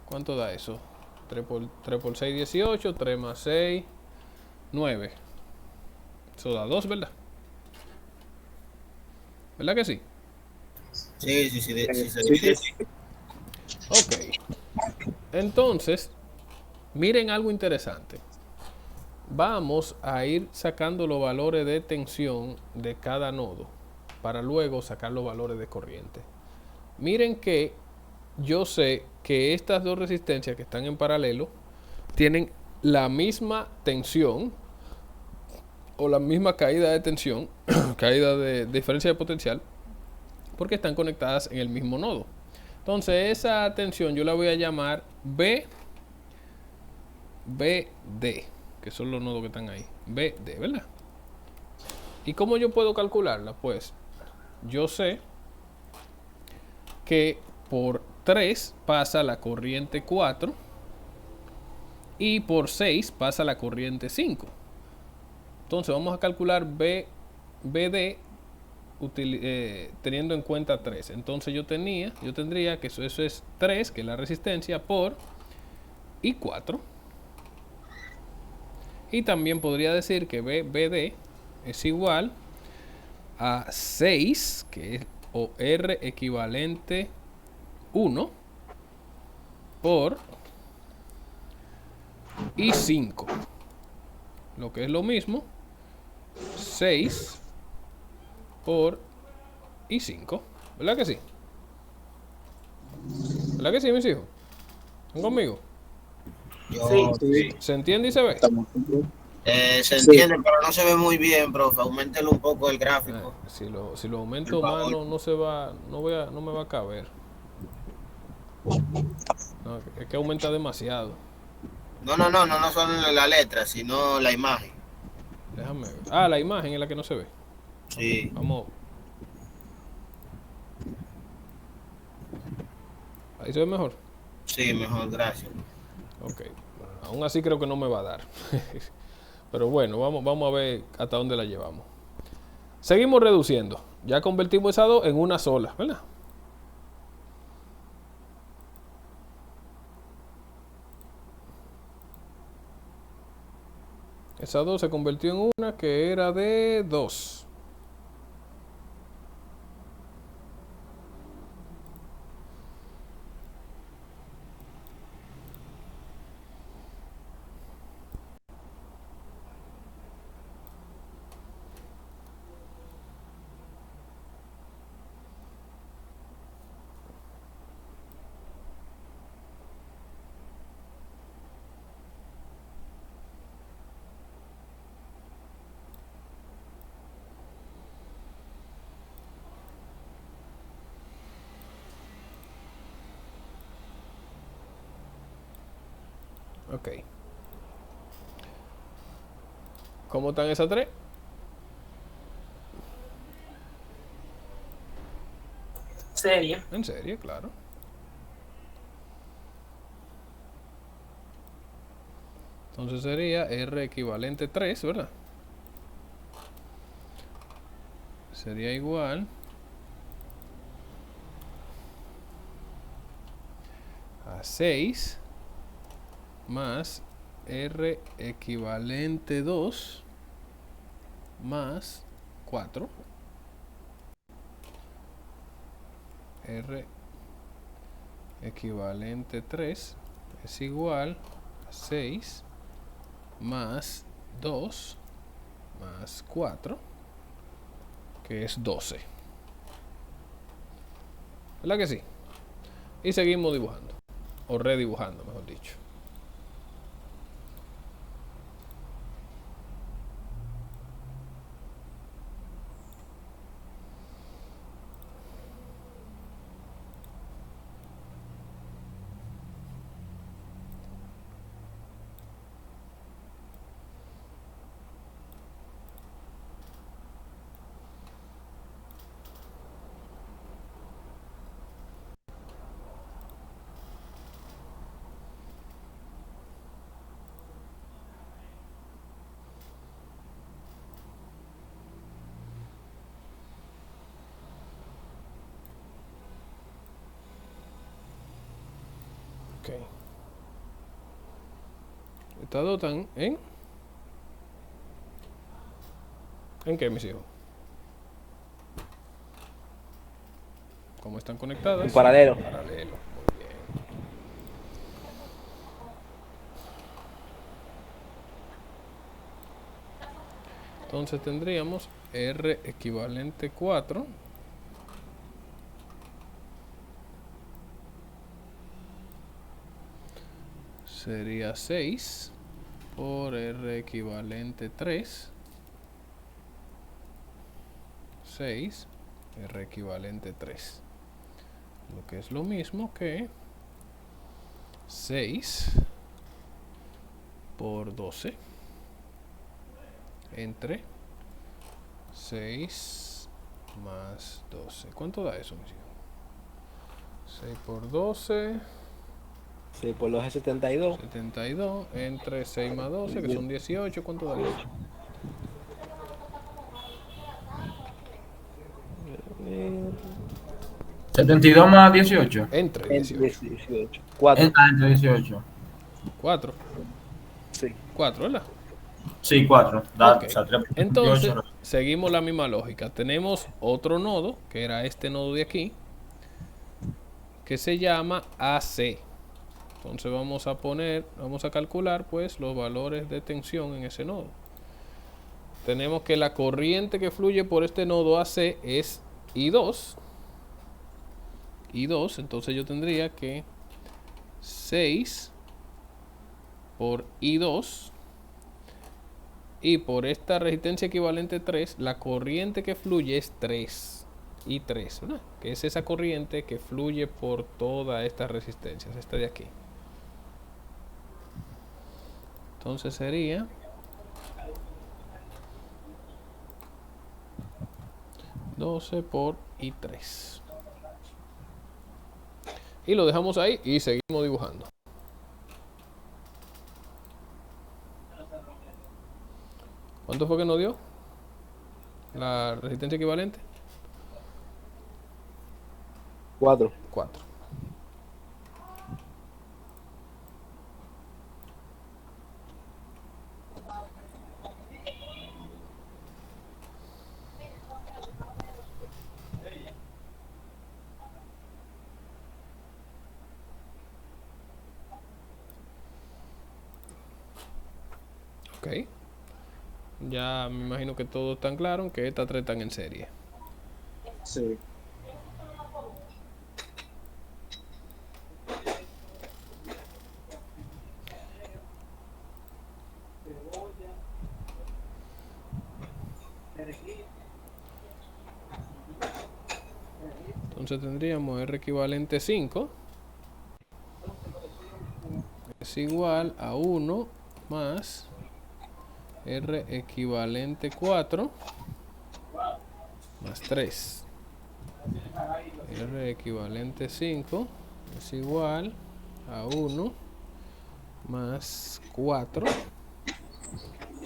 ¿Cuánto da eso? 3 por 6, 18. 3 más 6, 9. Eso da 2, ¿verdad? ¿Verdad que sí? Sí, sí, sí, sí, se Sí, divide. sí. Ok. Entonces, miren algo interesante. Vamos a ir sacando los valores de tensión de cada nodo para luego sacar los valores de corriente. Miren que yo sé que estas dos resistencias que están en paralelo tienen la misma tensión o la misma caída de tensión, caída de diferencia de potencial, porque están conectadas en el mismo nodo. Entonces esa tensión yo la voy a llamar BD, que son los nodos que están ahí. BD, ¿verdad? ¿Y cómo yo puedo calcularla? Pues yo sé que por 3 pasa la corriente 4 y por 6 pasa la corriente 5. Entonces vamos a calcular BD teniendo en cuenta 3. Entonces yo tendría que eso es 3, que es la resistencia, por y 4. Y también podría decir que BD es igual a 6, que es o R equivalente 1 por y 5. Lo que es lo mismo, 6 por y 5. ¿Verdad que sí? ¿Verdad que sí, mis hijos? ¿Están conmigo? Yo, Sí. ¿Se entiende y se ve? Estamos. se entiende, pero no se ve muy bien, profe. Aumentelo un poco el gráfico. Si lo aumento más no me va a caber. No, es que aumenta demasiado. No solo la letra, sino la imagen. Déjame ver. Ah, la imagen es la que no se ve. Sí. Vamos. Ahí se ve mejor. Sí, mejor, gracias. Ok. Aún así creo que no me va a dar. Pero bueno, vamos a ver hasta dónde la llevamos. Seguimos reduciendo. Ya convertimos esa 2 en una sola, ¿verdad? Esa 2 se convirtió en una que era de 2. Ok. ¿Cómo están esas 3? Serie. En serie, claro. Entonces sería R equivalente 3, ¿verdad? Sería igual a 6 más R equivalente 2 más 4. R equivalente 3 es igual a 6 más 2 más 4, que es 12. ¿Verdad que sí? Y seguimos dibujando. O redibujando, mejor dicho. Ok. Estas dos están ¿en qué, mis hijos? ¿Cómo están conectadas? En paralelo. Paralelo, muy bien. Entonces tendríamos R equivalente 4. Sería 6 por R equivalente 3. 6 R equivalente 3. Lo que es lo mismo que 6 por 12 entre 6 más 12. ¿Cuánto da eso, mis hijos? 6 por 12. 6 por 2 es 72. 72 entre 6 más 12, que son 18. ¿Cuánto da eso? Eh, 72 más 18. Entre 18. 18. 4. Entre 18. 4. Sí. 4, ¿verdad? Sí, 4. Da, Ok. o sea, 3 por Entonces, 18. seguimos la misma lógica. Tenemos otro nodo, que era este nodo de aquí, que se llama AC. Entonces vamos a calcular pues los valores de tensión en ese nodo. Tenemos que la corriente que fluye por este nodo AC es I2. I2, entonces yo tendría que 6 por I2. Y por esta resistencia equivalente 3, la corriente que fluye es 3. I3, ¿verdad? Que es esa corriente que fluye por todas estas resistencias. Esta de aquí. Entonces sería 12 por I3. Y lo dejamos ahí y seguimos dibujando. ¿Cuánto fue que nos dio la resistencia equivalente? 4. 4. Ok. Ya me imagino que todos están claros que estas tres están en serie. Sí. Entonces tendríamos R equivalente 5 es igual a 1 más R equivalente 4 más 3. R equivalente 5 es igual a 1 más 4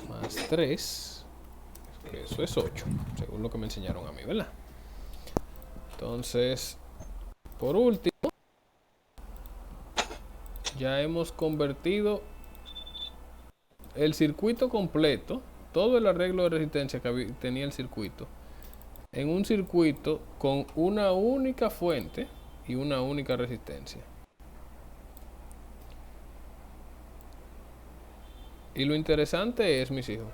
más 3, que eso es 8, según lo que me enseñaron a mí, ¿verdad? Entonces, por último, ya hemos convertido el circuito completo, todo el arreglo de resistencia que tenía el circuito, en un circuito con una única fuente y una única resistencia. Y lo interesante es, mis hijos,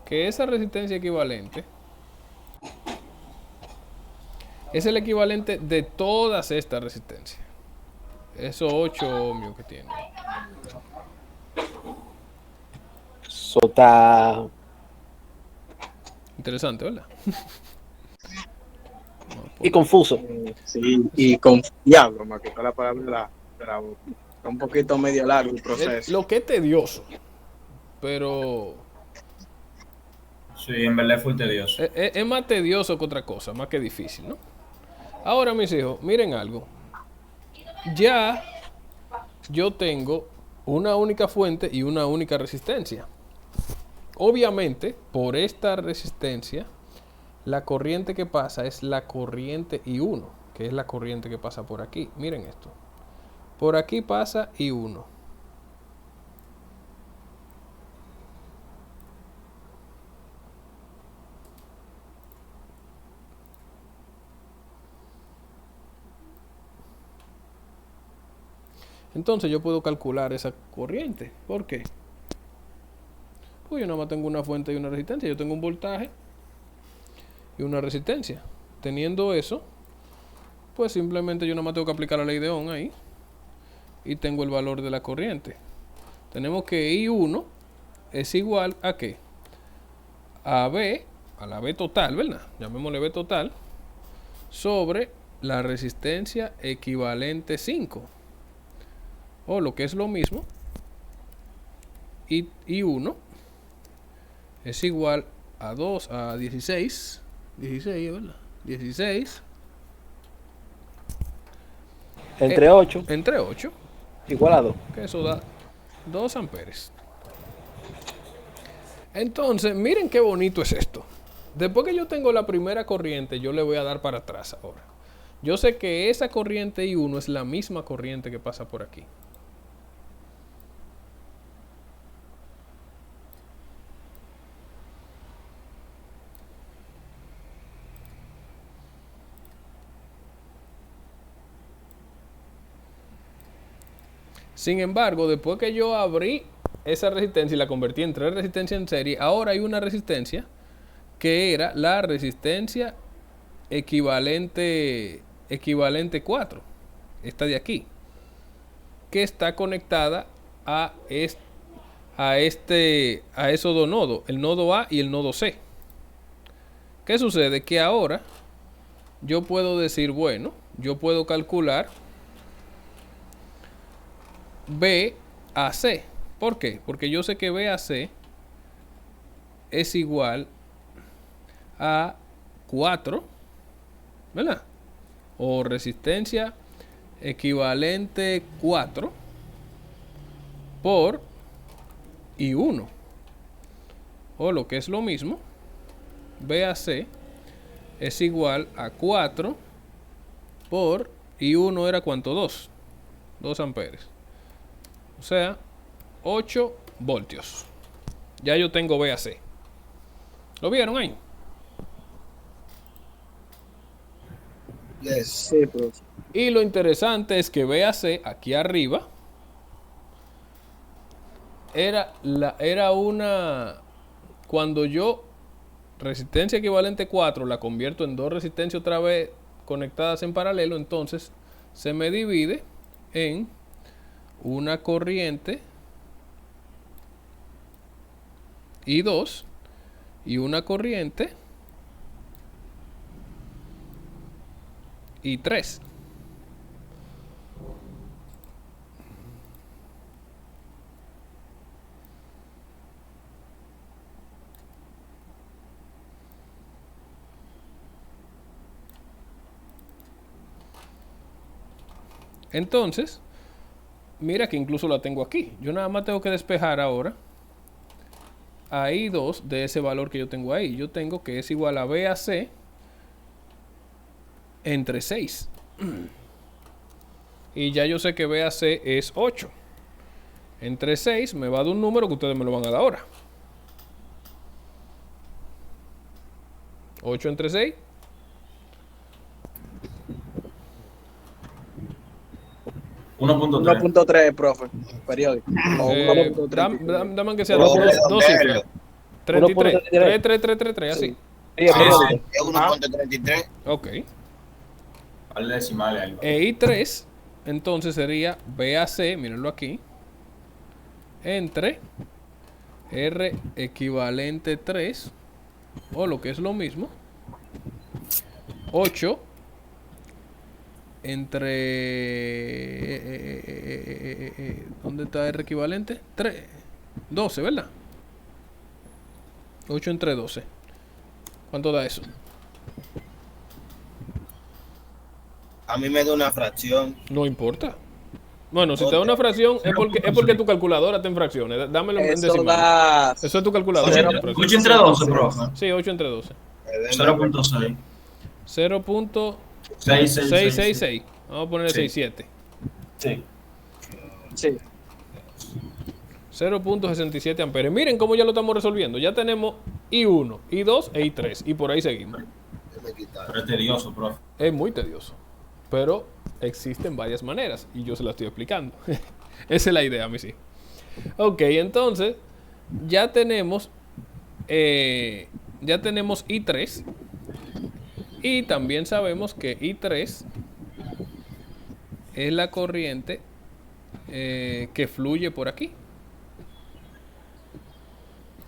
que esa resistencia equivalente es el equivalente de todas estas resistencias. Esos 8 ohmios que tiene. Eso está Interesante, ¿verdad? y confuso. Sí, y confiable, me quitó la palabra de la boca. Está un poquito medio largo el proceso. Lo que es tedioso, pero Sí, en verdad fue tedioso. es más tedioso que otra cosa, más que difícil, ¿no? Ahora, mis hijos, miren algo. Ya yo tengo una única fuente y una única resistencia. Obviamente, por esta resistencia, la corriente que pasa es la corriente I1, que es la corriente que pasa por aquí. Miren esto. Por aquí pasa I1. Entonces yo puedo calcular esa corriente. ¿Por qué? Pues yo nada más tengo una fuente y una resistencia. Yo tengo un voltaje y una resistencia. Teniendo eso, pues simplemente yo nada más tengo que aplicar la ley de Ohm ahí. Y tengo el valor de la corriente. Tenemos que I1 es igual a ¿qué? A B, a la B total, ¿verdad? Llamémosle B total, sobre la resistencia equivalente 5. O lo que es lo mismo, I1 es igual a 2 a 16. 16, ¿verdad? 16. Entre 8 Entre 8. igual a 2. Que eso da 2 amperes. Entonces, miren qué bonito es esto. Después que yo tengo la primera corriente, yo le voy a dar para atrás ahora. Yo sé que esa corriente I1 es la misma corriente que pasa por aquí. Sin embargo, después que yo abrí esa resistencia y la convertí en 3 resistencias en serie, ahora hay una resistencia que era la resistencia equivalente 4, esta de aquí, que está conectada a esos dos nodos, el nodo A y el nodo C. ¿Qué sucede? Que ahora yo puedo decir, bueno, yo puedo calcular B a C. ¿Por qué? Porque yo sé que B a C es igual a 4, ¿verdad? O resistencia equivalente 4 por I1. O lo que es lo mismo, B a C es igual a 4 por I1 era ¿cuánto? 2 amperes. O sea, 8 voltios. Ya yo tengo B a C. ¿Lo vieron ahí? Sí, profe. Y lo interesante es que B a C, aquí arriba, era una... Cuando yo resistencia equivalente 4 la convierto en 2 resistencias otra vez conectadas en paralelo, entonces se me divide en una corriente I2 y una corriente I3. Entonces, mira que incluso la tengo aquí. Yo nada más tengo que despejar ahora a I2 de ese valor que yo tengo ahí. Yo tengo que es igual a B a C entre 6. Y ya yo sé que B a C es 8. Entre 6 me va a dar un número que ustedes me lo van a dar ahora. 8 entre 6. 1.3, profe. Periódico. O 1.3. Dame que sea dos cifras. 33. 3, así. Es 1.33. Ok. Al decimal algo. E I3 entonces sería BAC, mírenlo aquí, entre R equivalente 3, o lo que es lo mismo, 8 entre... ¿dónde está R equivalente? 3, 12, ¿verdad? 8 entre 12. ¿Cuánto da eso? A mí me da una fracción. No importa. Bueno, si te da una fracción es porque tu calculadora está en fracciones. Dámelo en Eso decimal. da Eso es tu calculadora. 8 entre 12, profe. Sí, 8 entre 12. 0.6. 0.666. Vamos a ponerle Sí. 67. Sí. sí. 0.67 amperes. Miren cómo ya lo estamos resolviendo. Ya tenemos I1, I2 e I3. Y por ahí seguimos. Pero es tedioso, profe. Es muy tedioso. Pero existen varias maneras. Y yo se las estoy explicando. Esa es la idea, mis hijos. Ok, entonces ya tenemos I3. Y también sabemos que I3 es la corriente que fluye por aquí.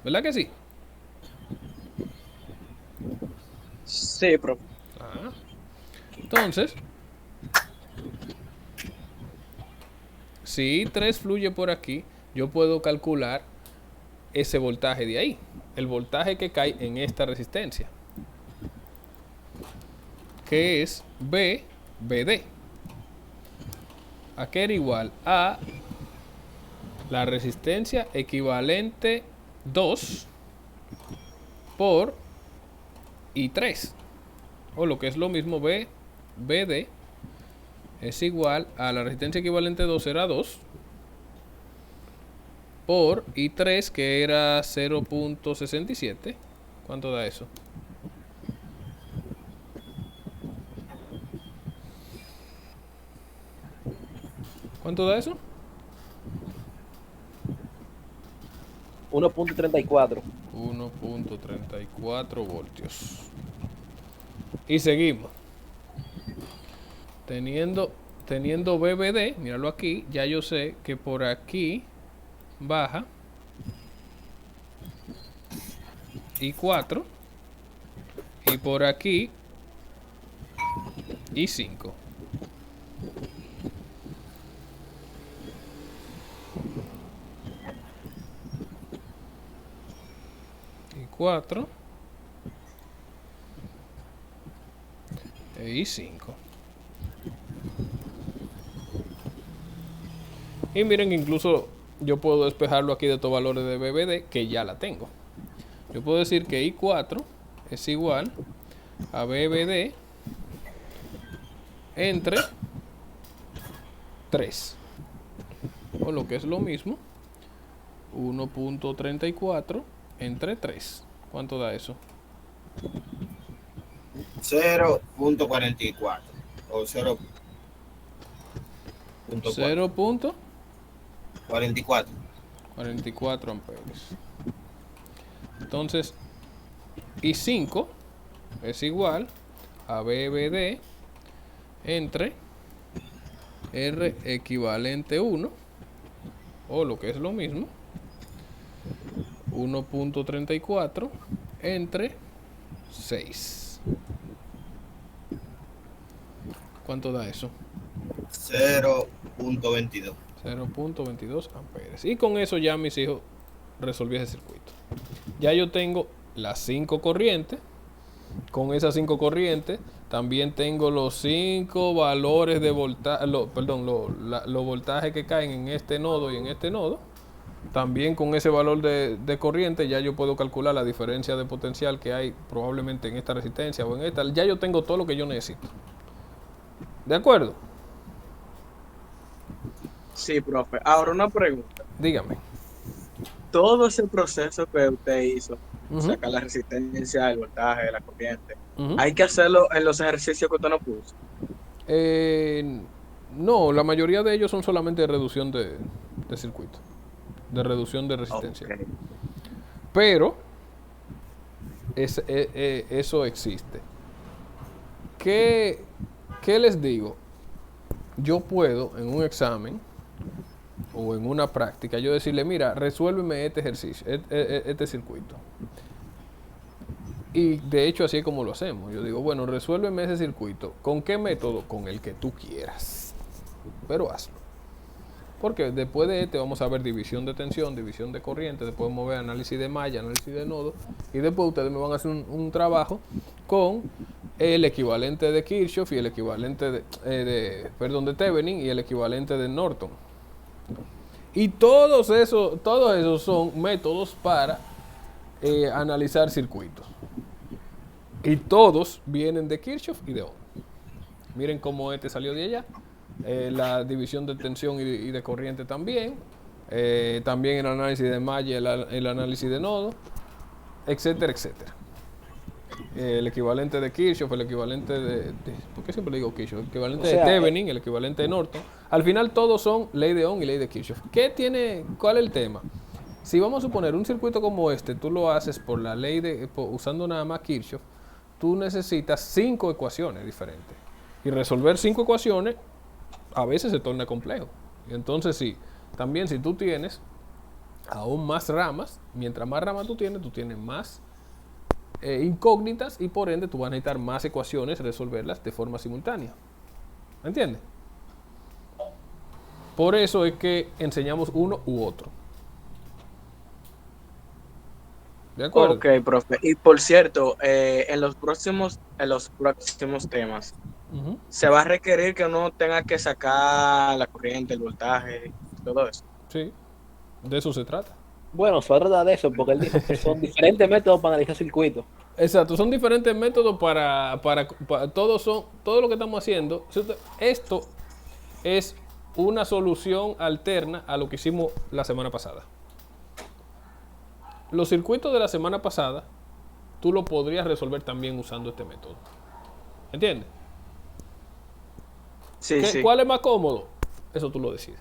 ¿Verdad que sí? Sí, profe. Ah. Entonces, si I3 fluye por aquí, yo puedo calcular ese voltaje de ahí. El voltaje que cae en esta resistencia. Que es BD. ¿A qué era igual? A la resistencia equivalente 2 por I3. O lo que es lo mismo, BD es igual a la resistencia equivalente 2 era 2 por I3 que era 0.67. ¿Cuánto da eso? ¿Cuánto da eso? 1.34. 1.34 voltios. Y seguimos. Teniendo BBD, míralo aquí, ya yo sé que por aquí baja I4 y por aquí I5. I4 e I5. Y miren que incluso yo puedo despejarlo aquí de estos valores de BBD que ya la tengo. Yo puedo decir que I4 es igual a BBD entre 3. O lo que es lo mismo, 1.34 entre 3. ¿Cuánto da eso? 0.44 o 0.44. 0.44 amperes. Entonces, I5 es igual a BBD entre R equivalente 1, o lo que es lo mismo, 1.34 entre 6. ¿Cuánto da eso? 0.22. 0.22 amperes. Y con eso ya, mis hijos, resolví ese circuito. Ya yo tengo las 5 corrientes. Con esas 5 corrientes también tengo los 5 valores de voltaje, los voltajes que caen en este nodo y en este nodo. También con ese valor de corriente ya yo puedo calcular la diferencia de potencial que hay probablemente en esta resistencia o en esta. Ya yo tengo todo lo que yo necesito. ¿De acuerdo? Sí, profe. Ahora una pregunta. Dígame. Todo ese proceso que usted hizo, sacar la resistencia, el voltaje, la corriente, ¿hay que hacerlo en los ejercicios que usted no puso? No, la mayoría de ellos son solamente de reducción de circuito, de reducción de resistencia. Okay. Pero eso existe. ¿Qué les digo? yo puedo en un examen o en una práctica, yo decirle, mira, resuélveme este ejercicio, este circuito. Y de hecho así es como lo hacemos. Yo digo, bueno, resuélveme ese circuito. ¿Con qué método? Con el que tú quieras. Pero hazlo. Porque después de este vamos a ver división de tensión, división de corriente, después vamos a ver análisis de malla, análisis de nodo, y después ustedes me van a hacer un trabajo con el equivalente de Kirchhoff y el equivalente de Thevenin y el equivalente de Norton. Y todos esos son métodos para analizar circuitos. Y todos vienen de Kirchhoff y de Ohm. Miren cómo este salió de allá. La división de tensión y de corriente también. También el análisis de malla, el análisis de nodo, etcétera, etcétera. El equivalente de Kirchhoff, el equivalente ¿por qué siempre le digo Kirchhoff? El equivalente de Thevenin, el equivalente de Norton. Al final todos son ley de Ohm y ley de Kirchhoff. ¿Cuál es el tema? Si vamos a suponer un circuito como este, tú lo haces por la ley usando nada más Kirchhoff, tú necesitas 5 ecuaciones diferentes. Y resolver 5 ecuaciones a veces se torna complejo. Y entonces sí, también si tú tienes aún más ramas, mientras más ramas tú tienes más incógnitas y por ende tú vas a necesitar más ecuaciones, resolverlas de forma simultánea. ¿Me entiendes? Por eso es que enseñamos uno u otro. ¿De acuerdo? Ok, profe. Y por cierto, en los próximos temas, se va a requerir que uno tenga que sacar la corriente, el voltaje, todo eso. Sí, de eso se trata. Bueno, se trata de eso, porque él dijo que son diferentes métodos para analizar circuitos. Exacto, son diferentes métodos para todo lo que estamos haciendo. Esto es una solución alterna a lo que hicimos la semana pasada. Los circuitos de la semana pasada, tú lo podrías resolver también usando este método. ¿Entiendes? Sí, sí. ¿Cuál es más cómodo? Eso tú lo decides.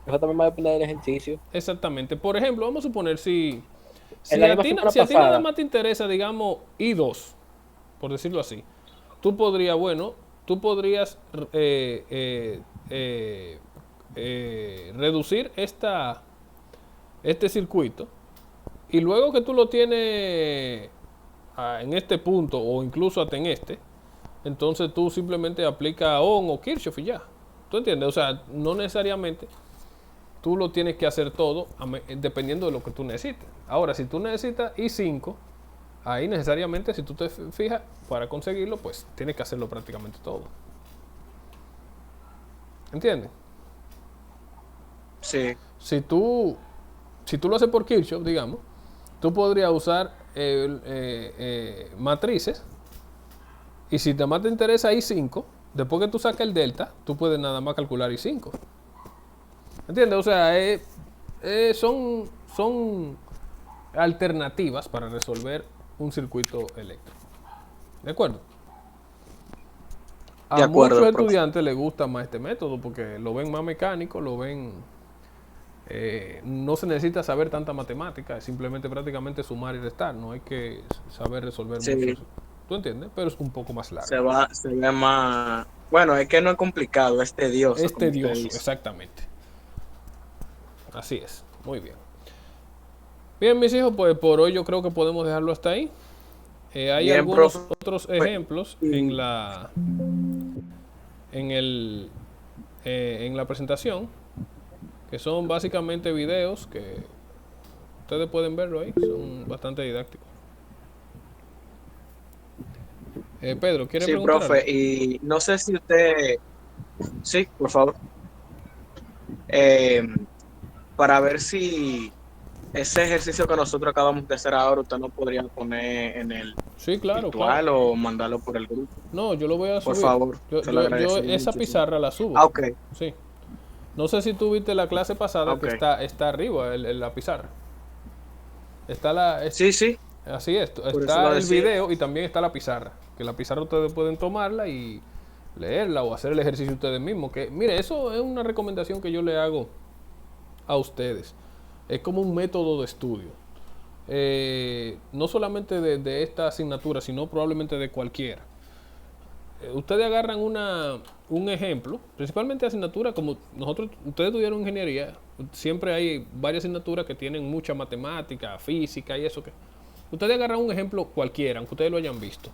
Eso también va a depender del ejercicio. Exactamente. Por ejemplo, vamos a suponer si la a ti nada más te interesa, digamos, I2, por decirlo así, tú podrías reducir este circuito y luego que tú lo tienes en este punto o incluso hasta en entonces tú simplemente aplicas Ohm o Kirchhoff y ya. ¿Tú entiendes? O sea, no necesariamente tú lo tienes que hacer todo dependiendo de lo que tú necesites. Ahora, si tú necesitas I5, ahí necesariamente, si tú te fijas, para conseguirlo, pues tienes que hacerlo prácticamente todo. ¿Entiendes? Sí. Si tú lo haces por Kirchhoff, digamos, tú podrías usar matrices. Y si nada más te interesa I5, después que tú saques el delta, tú puedes nada más calcular I5. ¿Entiendes? O sea, son alternativas para resolver un circuito eléctrico. ¿De acuerdo? A muchos estudiantes les gusta más este método porque lo ven más mecánico, lo ven... no se necesita saber tanta matemática, es simplemente prácticamente sumar y restar, no hay que saber resolver mucho. ¿Tú entiendes? Pero es un poco más largo. Se ve más... Bueno, es que no es complicado, es tedioso. Es tedioso, exactamente. Así es, muy bien. Bien, mis hijos, pues por hoy yo creo que podemos dejarlo hasta ahí. Hay bien, algunos otros ejemplos en la presentación, que son básicamente videos que ustedes pueden verlo ahí, son bastante didácticos. Pedro, ¿quiere preguntar? Sí, profe, y no sé si usted... Sí, por favor. Para ver si ese ejercicio que nosotros acabamos de hacer ahora, usted no podría poner en el virtual o mandarlo por el grupo. No, yo lo voy a subir. Por favor. Yo esa pizarra la subo. Ah, ok. Sí. No sé si tú viste la clase pasada que está arriba la pizarra. Está sí, sí. Así es. Está el video y también está la pizarra. Que la pizarra ustedes pueden tomarla y leerla o hacer el ejercicio ustedes mismos. Que, mire, eso es una recomendación que yo le hago a ustedes. Es como un método de estudio. No solamente de esta asignatura, sino probablemente de cualquiera. ustedes agarran un ejemplo, principalmente asignatura como ustedes tuvieron ingeniería, siempre hay varias asignaturas que tienen mucha matemática, física y eso que. Ustedes agarran un ejemplo cualquiera, aunque ustedes lo hayan visto,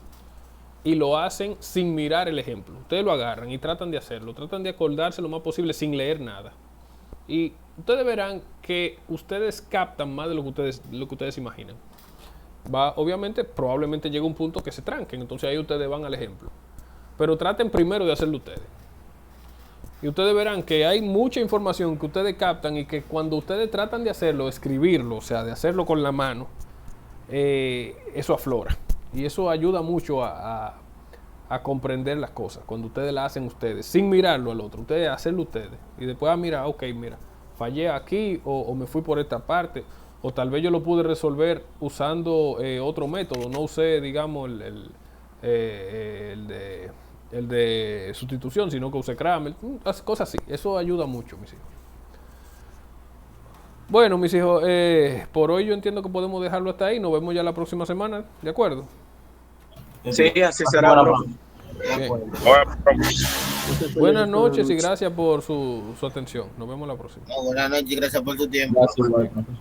y lo hacen sin mirar el ejemplo. Ustedes lo agarran y tratan de hacerlo, tratan de acordarse lo más posible sin leer nada. Y ustedes verán que ustedes captan más de lo que ustedes imaginan. Obviamente, probablemente llega un punto que se tranquen, entonces ahí ustedes van al ejemplo. Pero traten primero de hacerlo ustedes. Y ustedes verán que hay mucha información que ustedes captan y que cuando ustedes tratan de hacerlo, escribirlo, o sea, de hacerlo con la mano, eso aflora. Y eso ayuda mucho a comprender las cosas. Cuando ustedes las hacen ustedes, sin mirarlo al otro, ustedes hacerlo ustedes. Y después mirar, ok, mira, fallé aquí o me fui por esta parte. O tal vez yo lo pude resolver usando otro método. No usé, digamos, el de sustitución, sino que usé Cramer. Cosas así. Eso ayuda mucho, mis hijos. Bueno, mis hijos, por hoy yo entiendo que podemos dejarlo hasta ahí. Nos vemos ya la próxima semana. ¿De acuerdo? Sí, así será, profe. Buenas noches y gracias por su atención. Nos vemos la próxima. Buenas noches y gracias por tu tiempo. Gracias, igual, profesor.